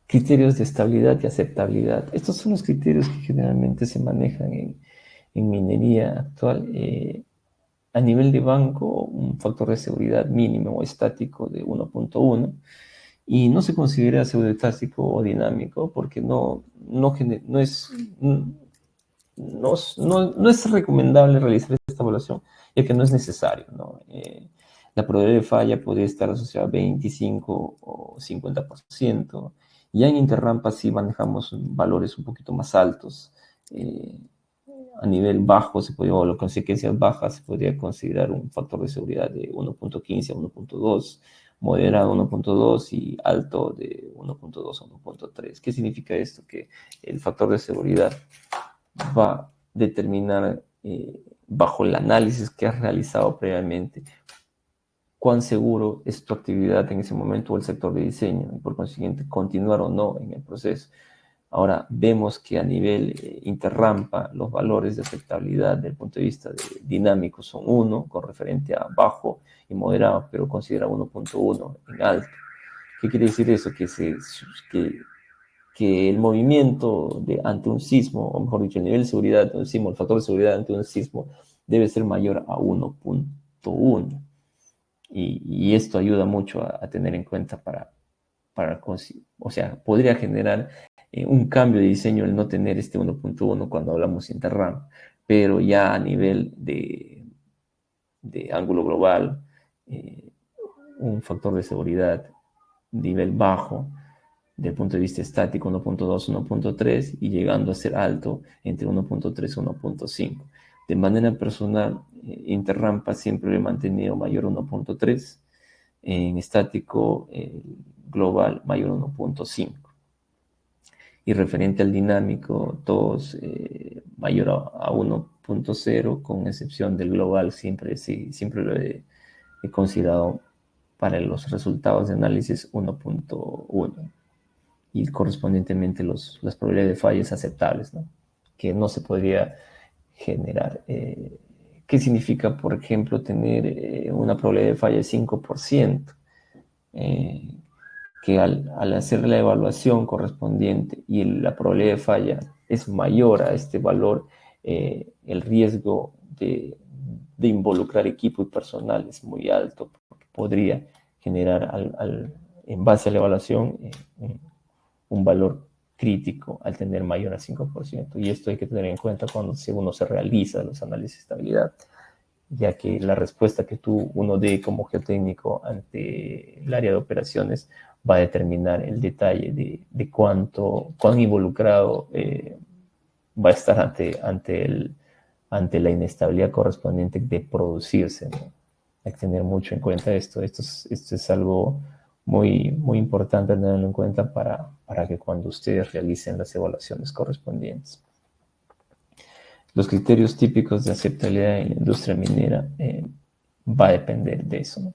Criterios de estabilidad y aceptabilidad. Estos son los criterios que generalmente se manejan en minería actual. A nivel de banco, un factor de seguridad mínimo o estático de 1.1, y no se considera pseudoestático o dinámico porque no es recomendable realizar esta evaluación, ya que no es necesario, ¿no? La probabilidad de falla podría estar asociada a 25 o 50%. Ya en interrampa sí manejamos valores un poquito más altos. A nivel bajo, o las consecuencias bajas, se podría considerar un factor de seguridad de 1.15 a 1.2, moderado 1.2 y alto de 1.2 a 1.3. ¿Qué significa esto? Que el factor de seguridad va a determinar, bajo el análisis que has realizado previamente, cuán seguro es tu actividad en ese momento o el sector de diseño, y por consiguiente continuar o no en el proceso. Ahora vemos que a nivel interrampa los valores de aceptabilidad desde el punto de vista dinámico son 1, con referente a bajo y moderado, pero considera 1.1 en alto. ¿Qué quiere decir eso? Que el movimiento ante un sismo, o mejor dicho, el nivel de seguridad ante un sismo, el factor de seguridad ante un sismo, debe ser mayor a 1.1. Y esto ayuda mucho a tener en cuenta o sea, podría generar un cambio de diseño el no tener este 1.1 cuando hablamos interramp, pero ya a nivel de ángulo global, un factor de seguridad nivel bajo, del punto de vista estático 1.2, 1.3 y llegando a ser alto entre 1.3 y 1.5. De manera personal, interrampa siempre lo he mantenido mayor 1.3, en estático global mayor 1.5. Y referente al dinámico, todos mayor a 1.0, con excepción del global, siempre lo he considerado para los resultados de análisis 1.1 y correspondientemente las probabilidades de fallas aceptables, ¿no? Que no se podría generar. ¿Qué significa, por ejemplo, tener una probabilidad de falla de 5%? Que al hacer la evaluación correspondiente y la probabilidad de falla es mayor a este valor, el riesgo de involucrar equipo y personal es muy alto, porque podría generar en base a la evaluación un valor crítico al tener mayor a 5%. Y esto hay que tener en cuenta cuando uno se realiza los análisis de estabilidad, ya que la respuesta que uno dé como geotécnico ante el área de operaciones va a determinar el detalle de cuán involucrado va a estar ante la inestabilidad correspondiente de producirse, ¿no? Hay que tener mucho en cuenta esto. Esto es algo muy, muy importante tenerlo en cuenta para que cuando ustedes realicen las evaluaciones correspondientes. Los criterios típicos de aceptabilidad en la industria minera va a depender de eso, ¿no?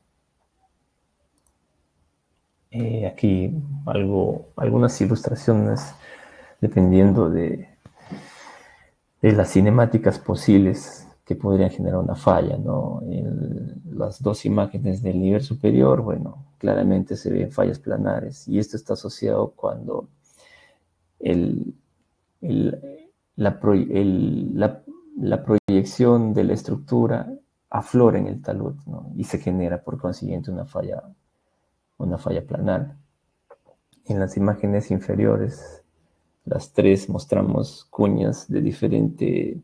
Aquí algunas ilustraciones dependiendo de las cinemáticas posibles que podrían generar una falla, ¿no? En las dos imágenes del nivel superior, bueno, claramente se ven fallas planares y esto está asociado cuando la proyección de la estructura aflora en el talud, ¿no? Y se genera por consiguiente una falla planar. En las imágenes inferiores, las tres mostramos cuñas de diferente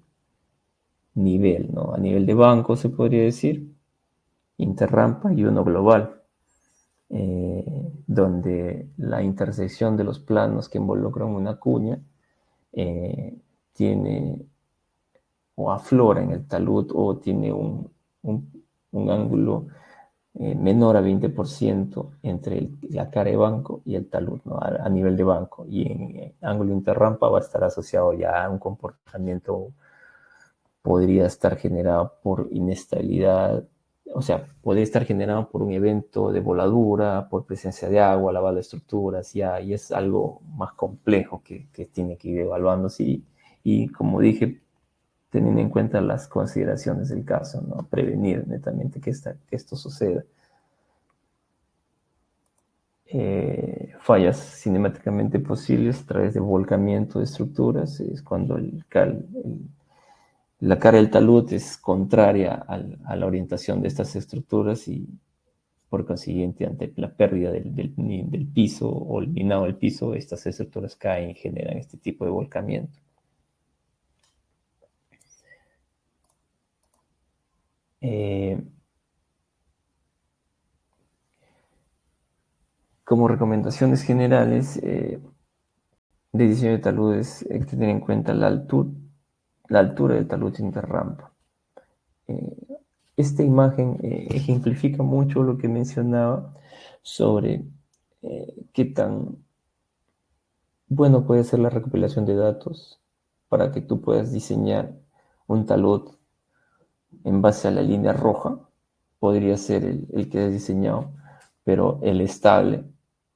nivel, ¿no? A nivel de banco se podría decir, interrampa y uno global, donde la intersección de los planos que involucran una cuña tiene o aflora en el talud o tiene un ángulo menor a 20% entre la cara de banco y el talud, ¿no? A nivel de banco. Y en ángulo interrampa va a estar asociado ya a un comportamiento, podría estar generado por inestabilidad, o sea, podría estar generado por un evento de voladura, por presencia de agua, lavado de estructuras, y es algo más complejo que tiene que ir evaluándose y como dije, teniendo en cuenta las consideraciones del caso, ¿no? Prevenir netamente que esto suceda. Fallas cinemáticamente posibles a través de volcamiento de estructuras es cuando la cara del talud es contraria a la orientación de estas estructuras y por consiguiente ante la pérdida del piso o el minado del piso, estas estructuras caen y generan este tipo de volcamiento. Como recomendaciones generales de diseño de taludes, hay que tener en cuenta la altura del talud interrampa. Esta imagen ejemplifica mucho lo que mencionaba sobre qué tan bueno puede ser la recopilación de datos para que tú puedas diseñar un talud en base a la línea roja. Podría ser el que has diseñado, pero el estable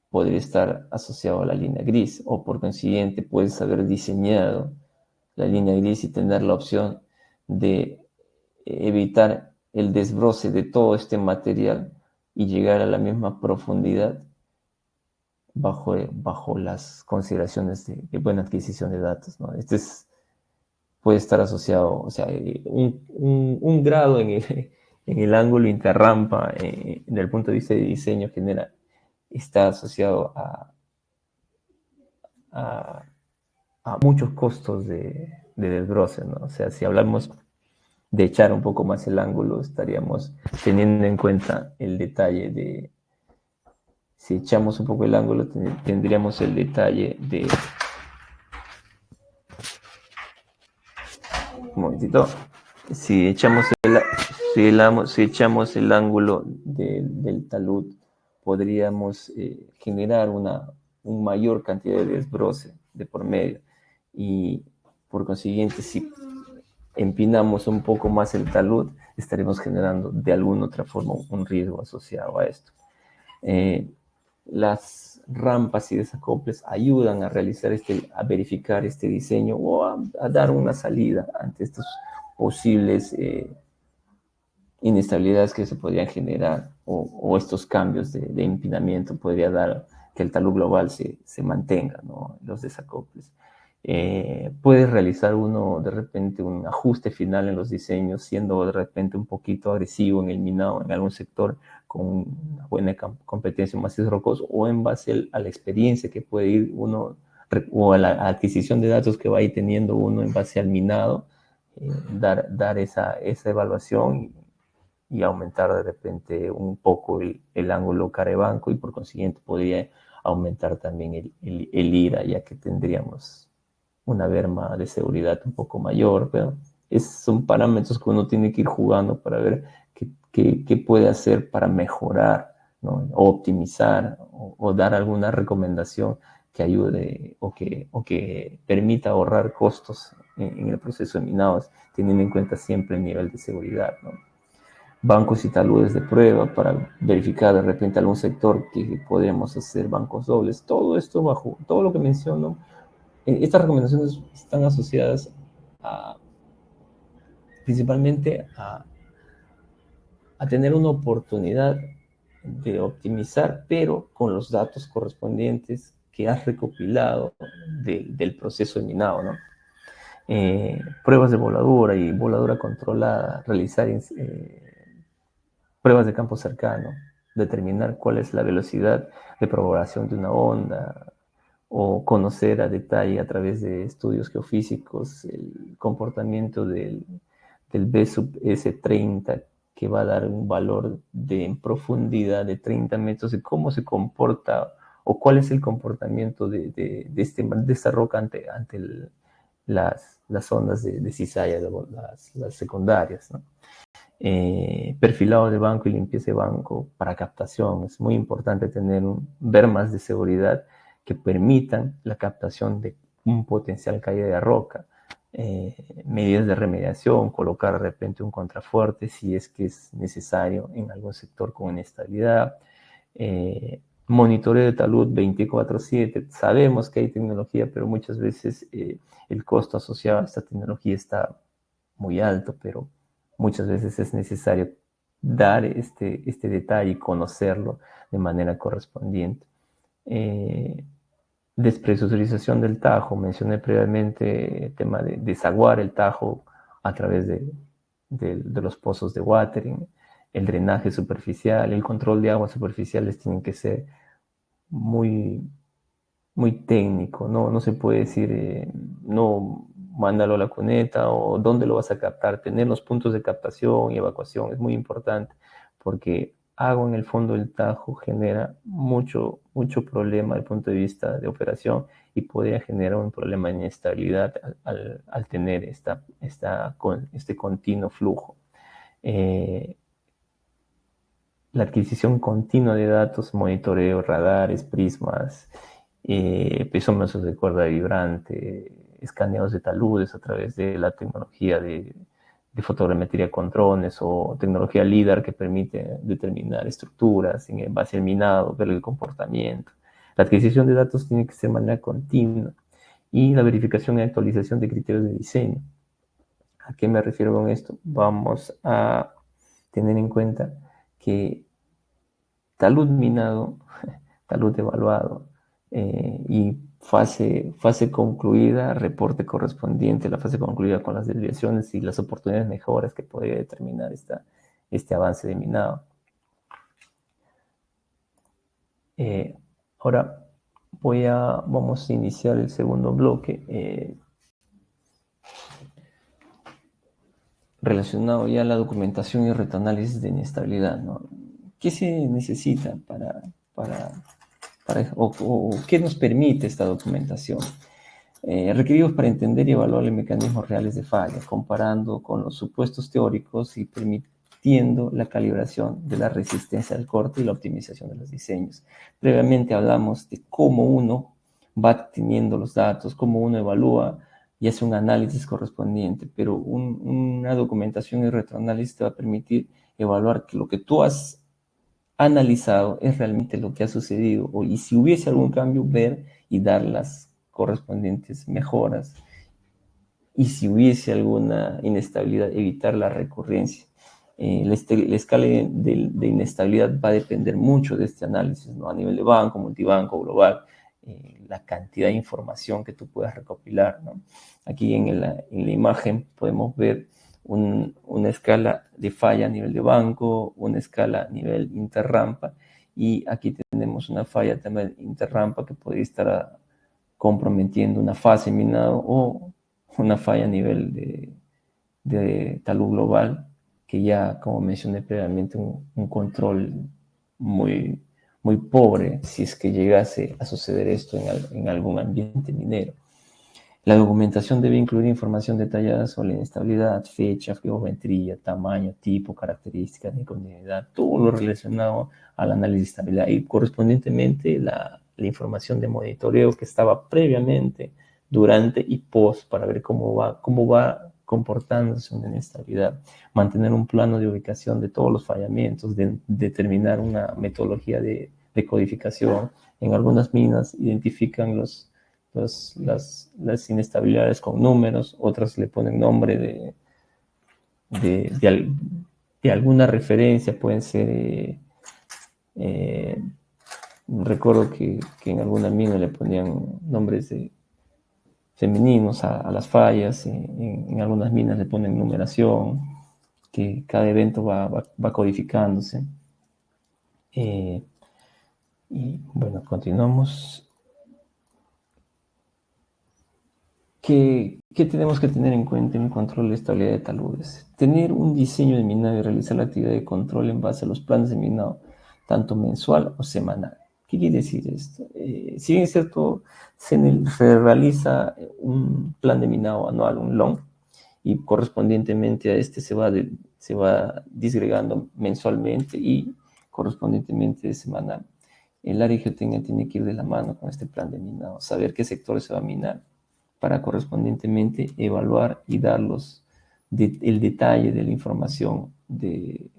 podría estar asociado a la línea gris, o por consiguiente puedes haber diseñado la línea gris y tener la opción de evitar el desbroce de todo este material y llegar a la misma profundidad bajo las consideraciones de buena adquisición de datos, ¿no? puede estar asociado, o sea, un grado en el ángulo interrampa, desde el punto de vista de diseño, está asociado a, a muchos costos de desbroce, ¿no? O sea, si hablamos de echar un poco más el ángulo, estaríamos teniendo en cuenta el detalle si echamos un poco el ángulo, tendríamos el detalle un momentito, si echamos si echamos el ángulo del talud, podríamos generar una mayor cantidad de desbroce de por medio, y por consiguiente, si empinamos un poco más el talud, estaremos generando de alguna otra forma un riesgo asociado a esto. Las rampas y desacoples ayudan a realizar a verificar este diseño o a dar una salida ante estas posibles inestabilidades que se podrían generar, o estos cambios de empinamiento podría dar que el talud global se mantenga, ¿no? Los desacoples. Puedes realizar uno de repente un ajuste final en los diseños, siendo de repente un poquito agresivo en el minado en algún sector con una buena competencia en macizo rocoso, o en base a la experiencia que puede ir uno, o a la adquisición de datos que va a ir teniendo uno en base al minado, dar esa evaluación y aumentar de repente un poco el ángulo carebanco, y por consiguiente podría aumentar también el IRA, ya que tendríamos una berma de seguridad un poco mayor, pero son parámetros que uno tiene que ir jugando para ver qué puede hacer para mejorar, ¿no? O optimizar, o dar alguna recomendación que ayude o que permita ahorrar costos en el proceso de minados, teniendo en cuenta siempre el nivel de seguridad, ¿no? Bancos y taludes de prueba para verificar de repente algún sector que podríamos hacer bancos dobles. Todo esto todo lo que menciono, estas recomendaciones están asociadas principalmente a tener una oportunidad de optimizar, pero con los datos correspondientes que has recopilado del proceso de minado, ¿no? Pruebas de voladura y voladura controlada, realizar pruebas de campo cercano, determinar cuál es la velocidad de propagación de una onda, o conocer a detalle a través de estudios geofísicos el comportamiento del B sub S30, que va a dar un valor en profundidad de 30 metros, de cómo se comporta o cuál es el comportamiento de esta roca ante las ondas de cizalla, las secundarias, ¿no? Perfilado de banco y limpieza de banco para captación. Es muy importante tener bermas de seguridad que permitan la captación de un potencial caída de roca. Medidas de remediación, colocar de repente un contrafuerte si es que es necesario en algún sector con inestabilidad. Monitoreo de talud 24/7. Sabemos que hay tecnología, pero muchas veces el costo asociado a esta tecnología está muy alto, pero muchas veces es necesario dar este detalle y conocerlo de manera correspondiente. Despresurización del tajo. Mencioné previamente el tema de desaguar el tajo a través de los pozos de watering, el drenaje superficial, el control de aguas superficiales tienen que ser muy, muy técnico, no se puede decir, no, mándalo a la cuneta, o dónde lo vas a captar. Tener los puntos de captación y evacuación es muy importante, porque agua en el fondo del tajo genera mucho problema desde el punto de vista de operación, y podría generar un problema de inestabilidad al tener este continuo flujo. La adquisición continua de datos, monitoreo, radares, prismas, pisómetros de cuerda vibrante, escaneos de taludes a través de la tecnología de fotogrametría con drones, o tecnología LIDAR que permite determinar estructuras en base al minado, ver el comportamiento. La adquisición de datos tiene que ser de manera continua, y la verificación y actualización de criterios de diseño. ¿A qué me refiero con esto? Vamos a tener en cuenta que talud minado, talud evaluado, y fase concluida, reporte correspondiente, la fase concluida con las desviaciones y las oportunidades mejoras que podría determinar este avance de minado. Ahora vamos a iniciar el segundo bloque relacionado ya a la documentación y retroanálisis de inestabilidad, ¿no? ¿Qué se necesita o qué nos permite esta documentación? Requeridos para entender y evaluar los mecanismos reales de falla, comparando con los supuestos teóricos y permitiendo la calibración de la resistencia al corte y la optimización de los diseños. Previamente hablamos de cómo uno va teniendo los datos, cómo uno evalúa y hace un análisis correspondiente, pero una documentación y retroanálisis te va a permitir evaluar que lo que tú has analizado es realmente lo que ha sucedido, y si hubiese algún cambio, ver y dar las correspondientes mejoras, y si hubiese alguna inestabilidad, evitar la recurrencia. La escala de inestabilidad va a depender mucho de este análisis, ¿no? A nivel de banco, multibanco, global, la cantidad de información que tú puedas recopilar, ¿no? Aquí en la imagen podemos ver una escala de falla a nivel de banco, una escala a nivel interrampa, y aquí tenemos una falla también interrampa que podría estar comprometiendo una fase minado o una falla a nivel de talud global, que ya, como mencioné previamente, un control muy, muy pobre si es que llegase a suceder esto en algún ambiente minero. La documentación debe incluir información detallada sobre la inestabilidad, fecha, geometría, tamaño, tipo, características de continuidad, todo lo relacionado al análisis de estabilidad y correspondientemente la información de monitoreo que estaba previamente, durante y post para ver cómo va comportándose una inestabilidad, mantener un plano de ubicación de todos los fallamientos, determinar una metodología de codificación. En algunas minas identifican las inestabilidades con números, otras le ponen nombre de alguna referencia, pueden ser, recuerdo que en alguna mina le ponían nombres femeninos a las fallas, en algunas minas le ponen numeración, que cada evento va codificándose. Y bueno, continuamos. ¿Qué tenemos que tener en cuenta en el control de estabilidad de taludes? Tener un diseño de minado y realizar la actividad de control en base a los planes de minado, tanto mensual o semanal. ¿Qué quiere decir esto? Si bien es cierto, se realiza un plan de minado anual, un LOM, y correspondientemente a este se va disgregando mensualmente y correspondientemente semanal. El área de geotecnia tiene que ir de la mano con este plan de minado, saber qué sectores se va a minar, para correspondientemente evaluar y dar el detalle de la información de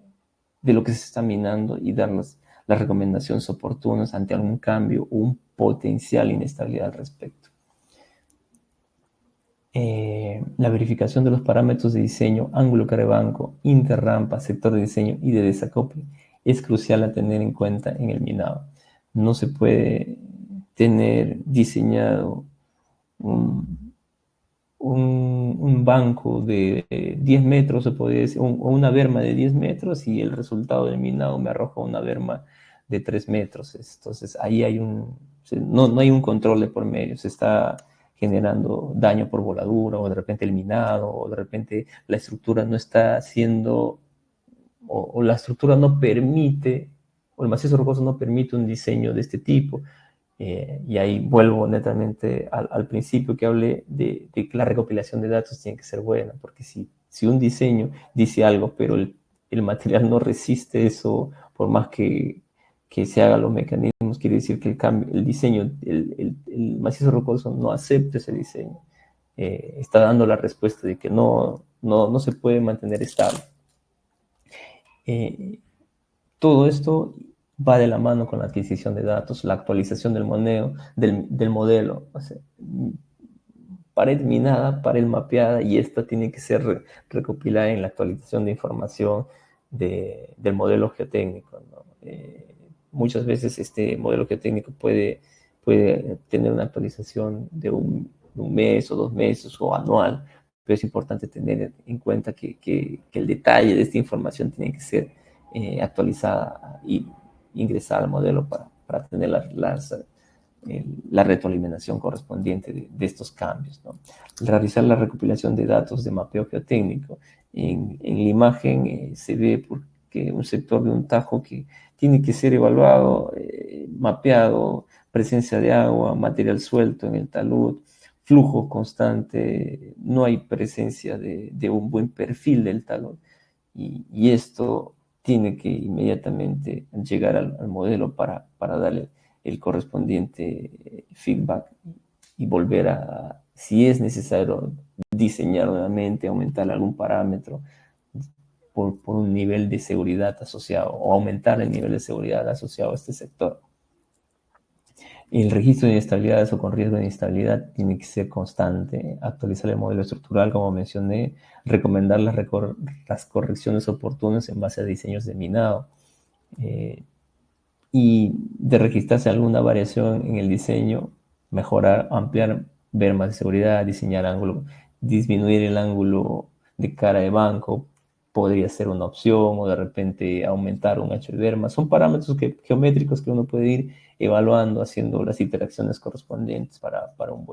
lo que se está minando y dar las recomendaciones oportunas ante algún cambio o un potencial inestabilidad al respecto. La verificación de los parámetros de diseño, ángulo carrebanco, interrampa, sector de diseño y de desacople es crucial a tener en cuenta en el minado. No se puede tener diseñado un banco de 10 metros, se podría decir, o una berma de 10 metros, y el resultado del minado me arroja una berma de 3 metros. Entonces ahí no hay un control de por medio, se está generando daño por voladura, o de repente el minado, o de repente la estructura no está haciendo, o la estructura no permite, o el macizo rocoso no permite un diseño de este tipo. Y ahí vuelvo netamente al principio que hablé de que la recopilación de datos tiene que ser buena, porque si un diseño dice algo, pero el material no resiste eso, por más que se hagan los mecanismos, quiere decir que el diseño, el macizo rocoso no acepta ese diseño. Está dando la respuesta de que no se puede mantener estable. Todo esto va de la mano con la adquisición de datos, la actualización del modelo. O sea, pared minada, pared mapeada, y esta tiene que ser recopilada en la actualización de información del modelo geotécnico, ¿no? Muchas veces este modelo geotécnico puede puede tener una actualización de un mes o 2 meses o anual, pero es importante tener en cuenta que el detalle de esta información tiene que ser actualizada y ingresar al modelo para tener la retroalimentación correspondiente de estos cambios, ¿no? Realizar la recopilación de datos de mapeo geotécnico. En la imagen se ve porque un sector de un tajo que tiene que ser evaluado, mapeado, presencia de agua, material suelto en el talud, flujo constante, no hay presencia de un buen perfil del talud. Y esto tiene que inmediatamente llegar al modelo para darle el correspondiente feedback y volver a, si es necesario, diseñar nuevamente, aumentar algún parámetro por un nivel de seguridad asociado o aumentar el nivel de seguridad asociado a este sector. El registro de inestabilidades o con riesgo de inestabilidad tiene que ser constante, actualizar el modelo estructural, como mencioné, recomendar las correcciones oportunas en base a diseños de minado, y de registrarse alguna variación en el diseño, mejorar, ampliar, ver más de seguridad, diseñar ángulo, disminuir el ángulo de cara de banco, podría ser una opción, o de repente aumentar un ancho de berma. Son parámetros geométricos que uno puede ir evaluando, haciendo las interacciones correspondientes para un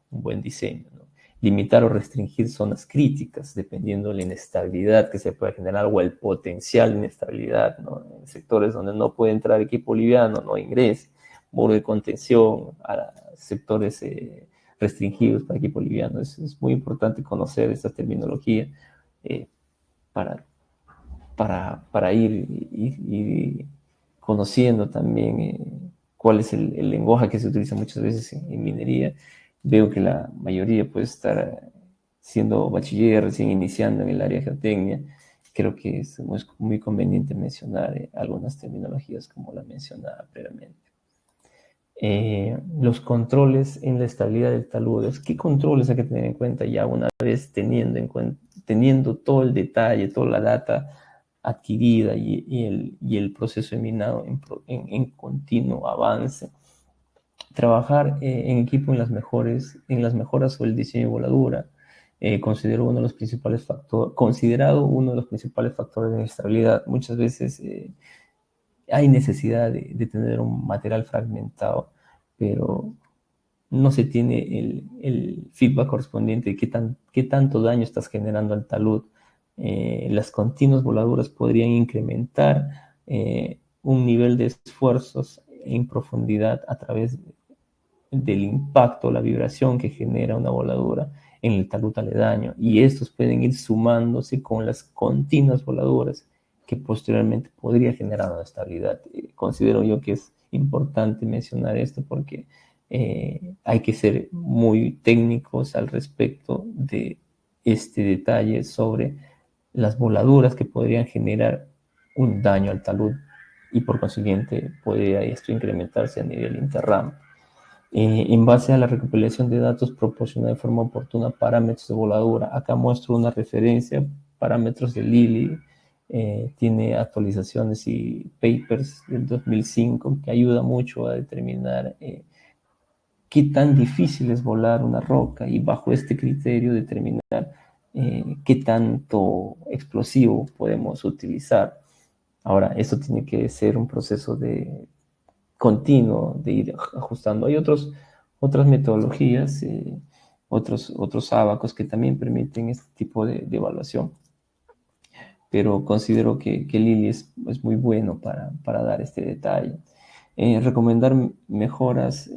buen diseño, ¿no? Limitar o restringir zonas críticas, dependiendo de la inestabilidad que se pueda generar o el potencial de inestabilidad, ¿no? En sectores donde no puede entrar equipo liviano, no ingrese, muro de contención, a sectores restringidos para equipo liviano. Es muy importante conocer esta terminología para ir conociendo también cuál es el lenguaje que se utiliza muchas veces en minería. Veo que la mayoría puede estar siendo bachiller, recién iniciando en el área de geotecnia. Creo que es muy conveniente mencionar algunas terminologías como la mencionaba previamente. Los controles en la estabilidad del talud. ¿Qué controles hay que tener en cuenta ya una vez teniendo todo el detalle, toda la data adquirida y el proceso de minado en continuo avance? Trabajar en equipo en las mejoras o el diseño de voladura, considerado uno de los principales factores de inestabilidad. Muchas veces hay necesidad de tener un material fragmentado, pero no se tiene el feedback correspondiente de qué tanto daño estás generando al talud. Las continuas voladuras podrían incrementar un nivel de esfuerzos en profundidad a través del impacto, la vibración que genera una voladura en el talud aledaño, y estos pueden ir sumándose con las continuas voladuras que posteriormente podría generar una estabilidad. Considero yo que es importante mencionar esto porque hay que ser muy técnicos al respecto de este detalle sobre las voladuras que podrían generar un daño al talud y por consiguiente podría esto incrementarse a nivel interram. En base a la recopilación de datos, proporciona de forma oportuna parámetros de voladura. Acá muestro una referencia, parámetros de Lilly, tiene actualizaciones y papers del 2005 que ayuda mucho a determinar qué tan difícil es volar una roca y bajo este criterio determinar qué tanto explosivo podemos utilizar. Ahora, esto tiene que ser un proceso continuo de ir ajustando. Hay otras metodologías, otros ábacos que también permiten este tipo de evaluación, pero considero que Lilly es muy bueno para dar este detalle. Recomendar mejoras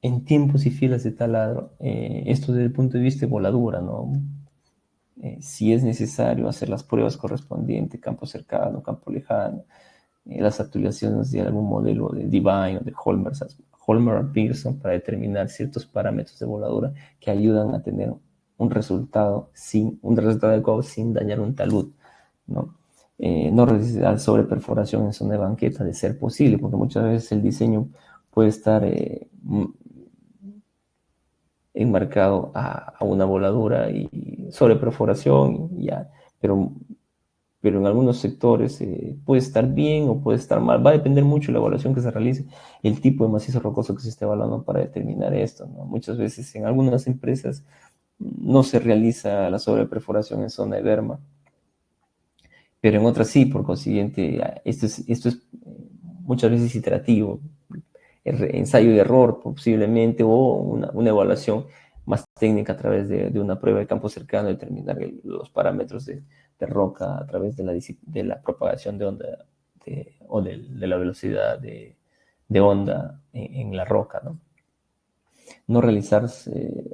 en tiempos y filas de taladro, esto desde el punto de vista de voladura, ¿no? Si es necesario hacer las pruebas correspondientes, campo cercano, campo lejano, las actualizaciones de algún modelo de Divine o de Holmer Pearson para determinar ciertos parámetros de voladura que ayudan a tener un resultado adecuado sin dañar un talud, ¿no? No resistir a sobreperforación en zona de banqueta de ser posible, porque muchas veces el diseño puede estar enmarcado a una voladura y sobreperforación, ya, pero pero en algunos sectores puede estar bien o puede estar mal. Va a depender mucho de la evaluación que se realice, el tipo de macizo rocoso que se esté evaluando para determinar esto, ¿no? Muchas veces en algunas empresas no se realiza la sobreperforación en zona de berma, pero en otras sí. Por consiguiente, esto es muchas veces iterativo, ensayo y error posiblemente, o una evaluación más técnica a través de una prueba de campo cercano, determinar los parámetros de roca a través de la propagación de onda o de la velocidad de onda en la roca, ¿no? No realizar,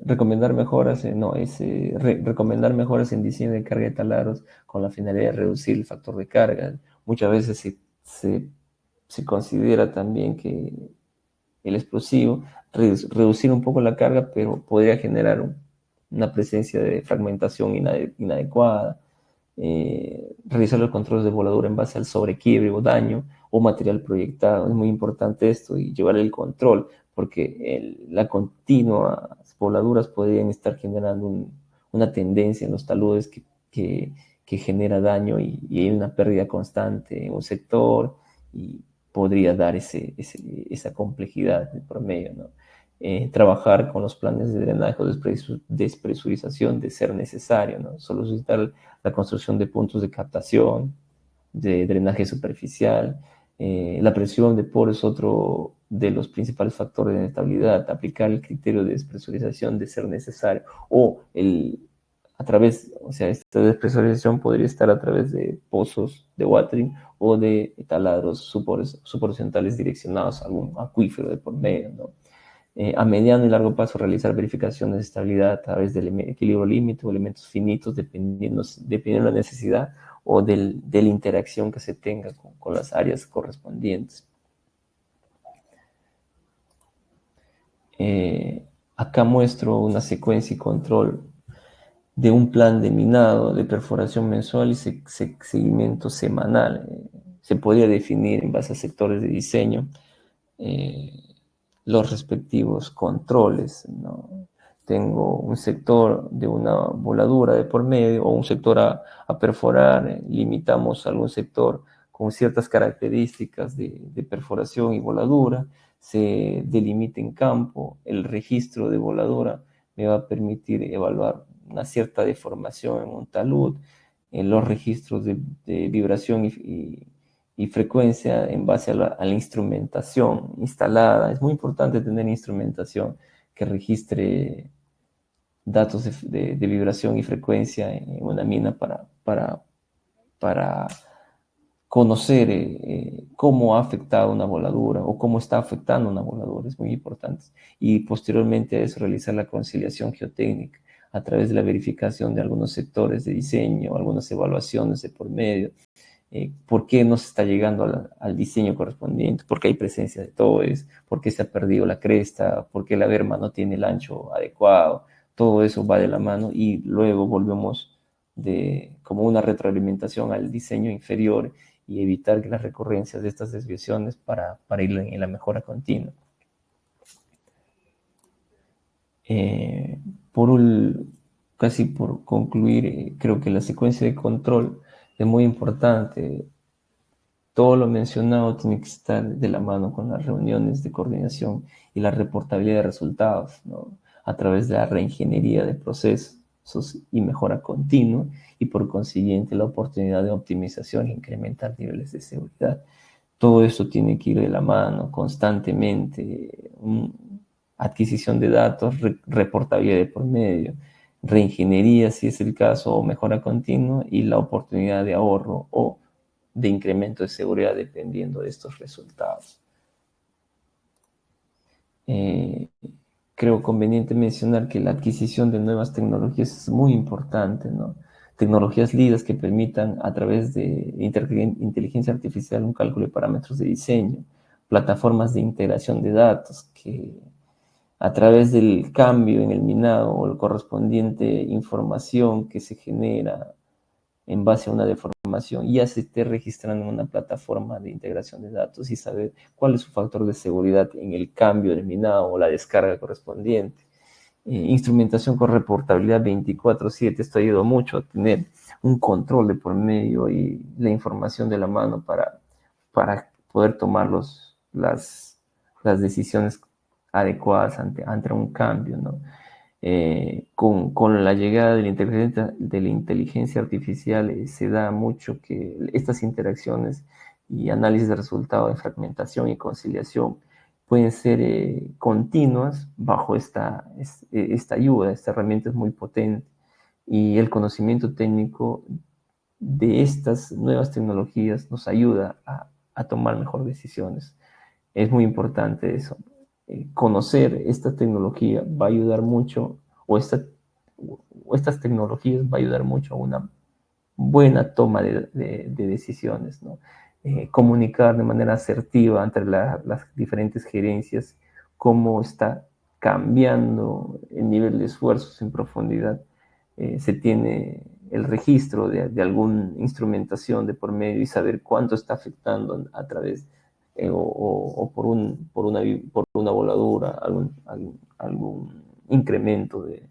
recomendar mejoras, no, es recomendar mejoras en diseño de carga de taladros con la finalidad de reducir el factor de carga. Muchas veces se considera también que el explosivo reducir un poco la carga, pero podría generar una presencia de fragmentación inadecuada. Realizar los controles de voladura en base al sobrequiebre o daño o material proyectado. Es muy importante esto, y llevar el control, porque la continua voladuras podrían estar generando una tendencia en los taludes que genera daño, y hay una pérdida constante en un sector, y podría dar esa complejidad por medio, ¿no? Trabajar con los planes de drenaje o despresurización de ser necesario, ¿no? Solicitar la construcción de puntos de captación, de drenaje superficial. La presión de poro es otro de los principales factores de inestabilidad. Aplicar el criterio de despresurización de ser necesario, o esta despresurización podría estar a través de pozos de watering o de taladros suborhorizontales direccionados a algún acuífero de por medio, ¿no? A mediano y largo plazo, realizar verificaciones de estabilidad a través del equilibrio límite o elementos finitos, dependiendo de la necesidad o de la interacción que se tenga con las áreas correspondientes. Acá muestro una secuencia y control de un plan de minado, de perforación mensual y seguimiento semanal. Se podría definir en base a sectores de diseño los respectivos controles, ¿no? Tengo un sector de una voladura de por medio, o un sector a perforar. Limitamos algún sector con ciertas características de perforación y voladura. Se delimita en campo el registro de voladura, me va a permitir evaluar una cierta deformación en un talud, en los registros de vibración y frecuencia en base a la instrumentación instalada. Es muy importante tener instrumentación que registre datos de vibración y frecuencia en una mina para conocer cómo ha afectado una voladura o cómo está afectando una voladura. Es muy importante. Y posteriormente a eso, realizar la conciliación geotécnica a través de la verificación de algunos sectores de diseño, algunas evaluaciones de por medio. ¿Por qué no se está llegando al diseño correspondiente? ¿Por qué hay presencia de toes? ¿Por qué se ha perdido la cresta? ¿Por qué la berma no tiene el ancho adecuado? Todo eso va de la mano, y luego volvemos como una retroalimentación al diseño inferior, y evitar que las recurrencias de estas desviaciones para ir en la mejora continua. Casi por concluir, creo que la secuencia de control es muy importante. Todo lo mencionado tiene que estar de la mano con las reuniones de coordinación y la reportabilidad de resultados, ¿no? A través de la reingeniería de procesos y mejora continua, y por consiguiente la oportunidad de optimización e incrementar niveles de seguridad. Todo esto tiene que ir de la mano constantemente. Adquisición de datos, reportabilidad de por medio, reingeniería si es el caso, o mejora continua, y la oportunidad de ahorro o de incremento de seguridad dependiendo de estos resultados. Creo conveniente mencionar que la adquisición de nuevas tecnologías es muy importante, ¿no? Tecnologías líderes que permitan, a través de inteligencia artificial, un cálculo de parámetros de diseño, plataformas de integración de datos que, a través del cambio en el minado o la correspondiente información que se genera en base a una deformación, ya se esté registrando en una plataforma de integración de datos, y saber cuál es su factor de seguridad en el cambio del minado o la descarga correspondiente. instrumentación con reportabilidad 24/7. Esto ayuda mucho a tener un control de por medio y la información de la mano para poder tomar las decisiones adecuadas ante un cambio, ¿no? Con la llegada de la inteligencia artificial se da mucho que estas interacciones y análisis de resultados de fragmentación y conciliación pueden ser continuas bajo esta ayuda. Esta herramienta es muy potente y el conocimiento técnico de estas nuevas tecnologías nos ayuda a tomar mejores decisiones. Es muy importante eso. Conocer esta tecnología va a ayudar mucho, o estas tecnologías va a ayudar mucho a una buena toma de decisiones, ¿no? Comunicar de manera asertiva entre las diferentes gerencias cómo está cambiando el nivel de esfuerzos en profundidad. Se tiene el registro de alguna instrumentación de por medio y saber cuánto está afectando a través o por una voladura, algún incremento de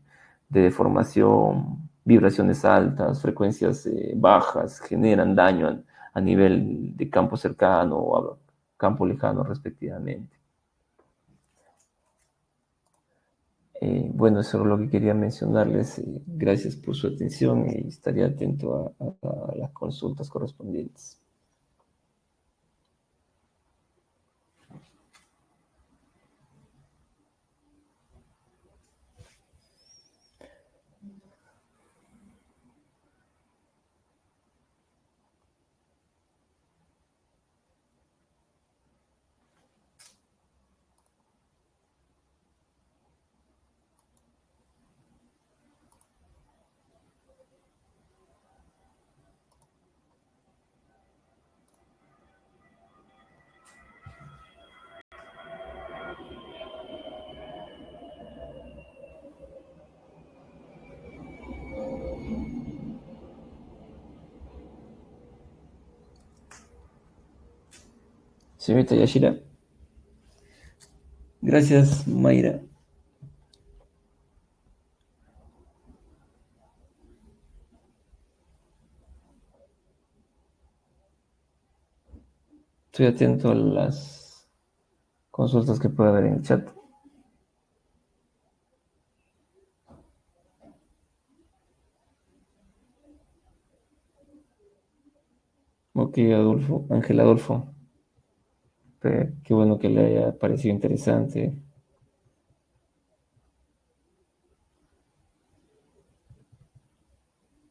deformación, vibraciones altas, frecuencias bajas, generan daño a nivel de campo cercano o a campo lejano respectivamente. Bueno, eso es lo que quería mencionarles. Gracias por su atención y estaré atento a las consultas correspondientes. Señorita Yashira. Gracias, Mayra. Estoy atento a las consultas que pueda haber en el chat. Ok, Adolfo, Ángel Adolfo. Qué bueno que le haya parecido interesante.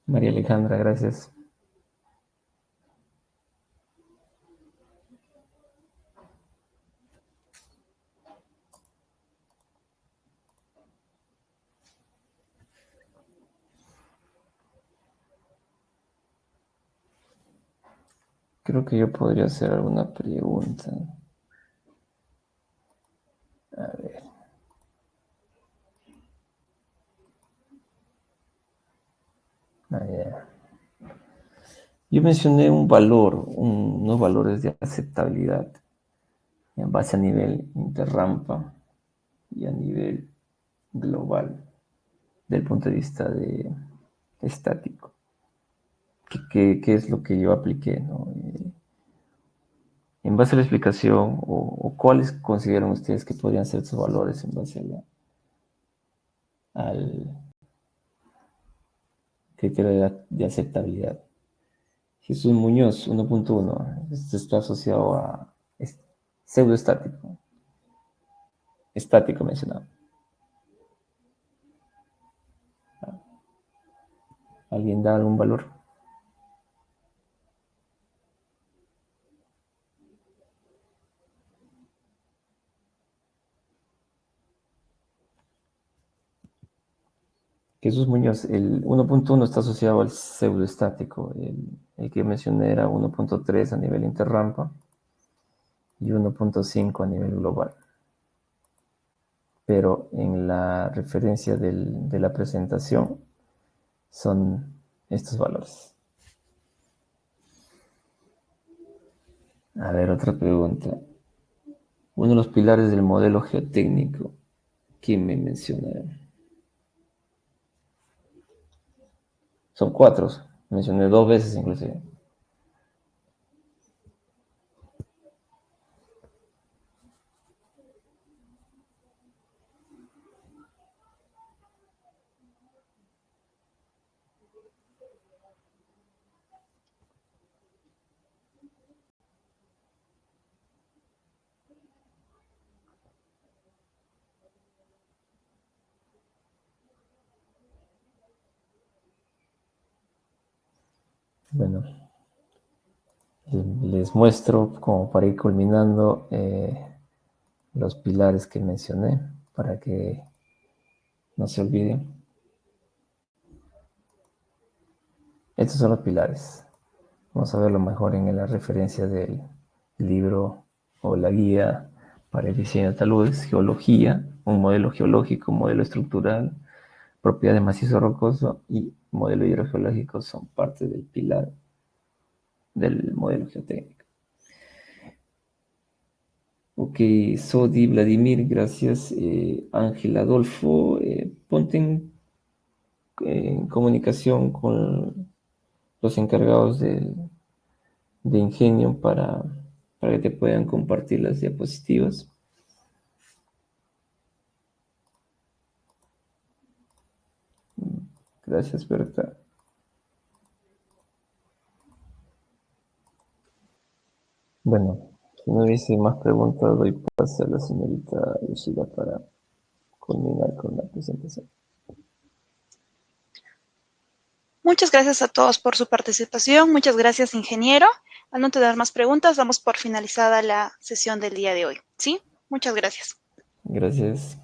María Alejandra, gracias. Creo que yo podría hacer alguna pregunta. A ver. Yeah. Yo mencioné unos valores de aceptabilidad en base a nivel interrampa y a nivel global, del punto de vista estático. ¿Qué es lo que yo apliqué, ¿no? En base a la explicación, o cuáles consideran ustedes que podrían ser sus valores en base al criterio de aceptabilidad. Jesús Muñoz, 1.1. Esto está asociado a pseudoestático. Estático mencionado. ¿Alguien da algún valor? Jesús Muñoz, el 1.1 está asociado al pseudoestático. El que mencioné era 1.3 a nivel interrampa y 1.5 a nivel global. Pero en la referencia de la presentación son estos valores. A ver, otra pregunta. Uno de los pilares del modelo geotécnico, ¿quién me menciona? Son 4, mencioné 2 veces inclusive. Bueno, les muestro como para ir culminando los pilares que mencioné para que no se olviden. Estos son los pilares. Vamos a verlo mejor en la referencia del libro o la guía para el diseño de taludes. Geología, un modelo geológico, un modelo estructural, propiedad de macizo rocoso y modelo hidrogeológico son parte del pilar del modelo geotécnico. Ok, Sodi, Vladimir, gracias. Ángel Adolfo, ponte en comunicación con los encargados de Ingenio para que te puedan compartir las diapositivas. Gracias, Berta. Bueno, si no hubiese más preguntas, doy paso a la señorita Yoshida para culminar con la presentación. Muchas gracias a todos por su participación. Muchas gracias, ingeniero. Al no tener más preguntas, damos por finalizada la sesión del día de hoy. ¿Sí? Muchas gracias. Gracias.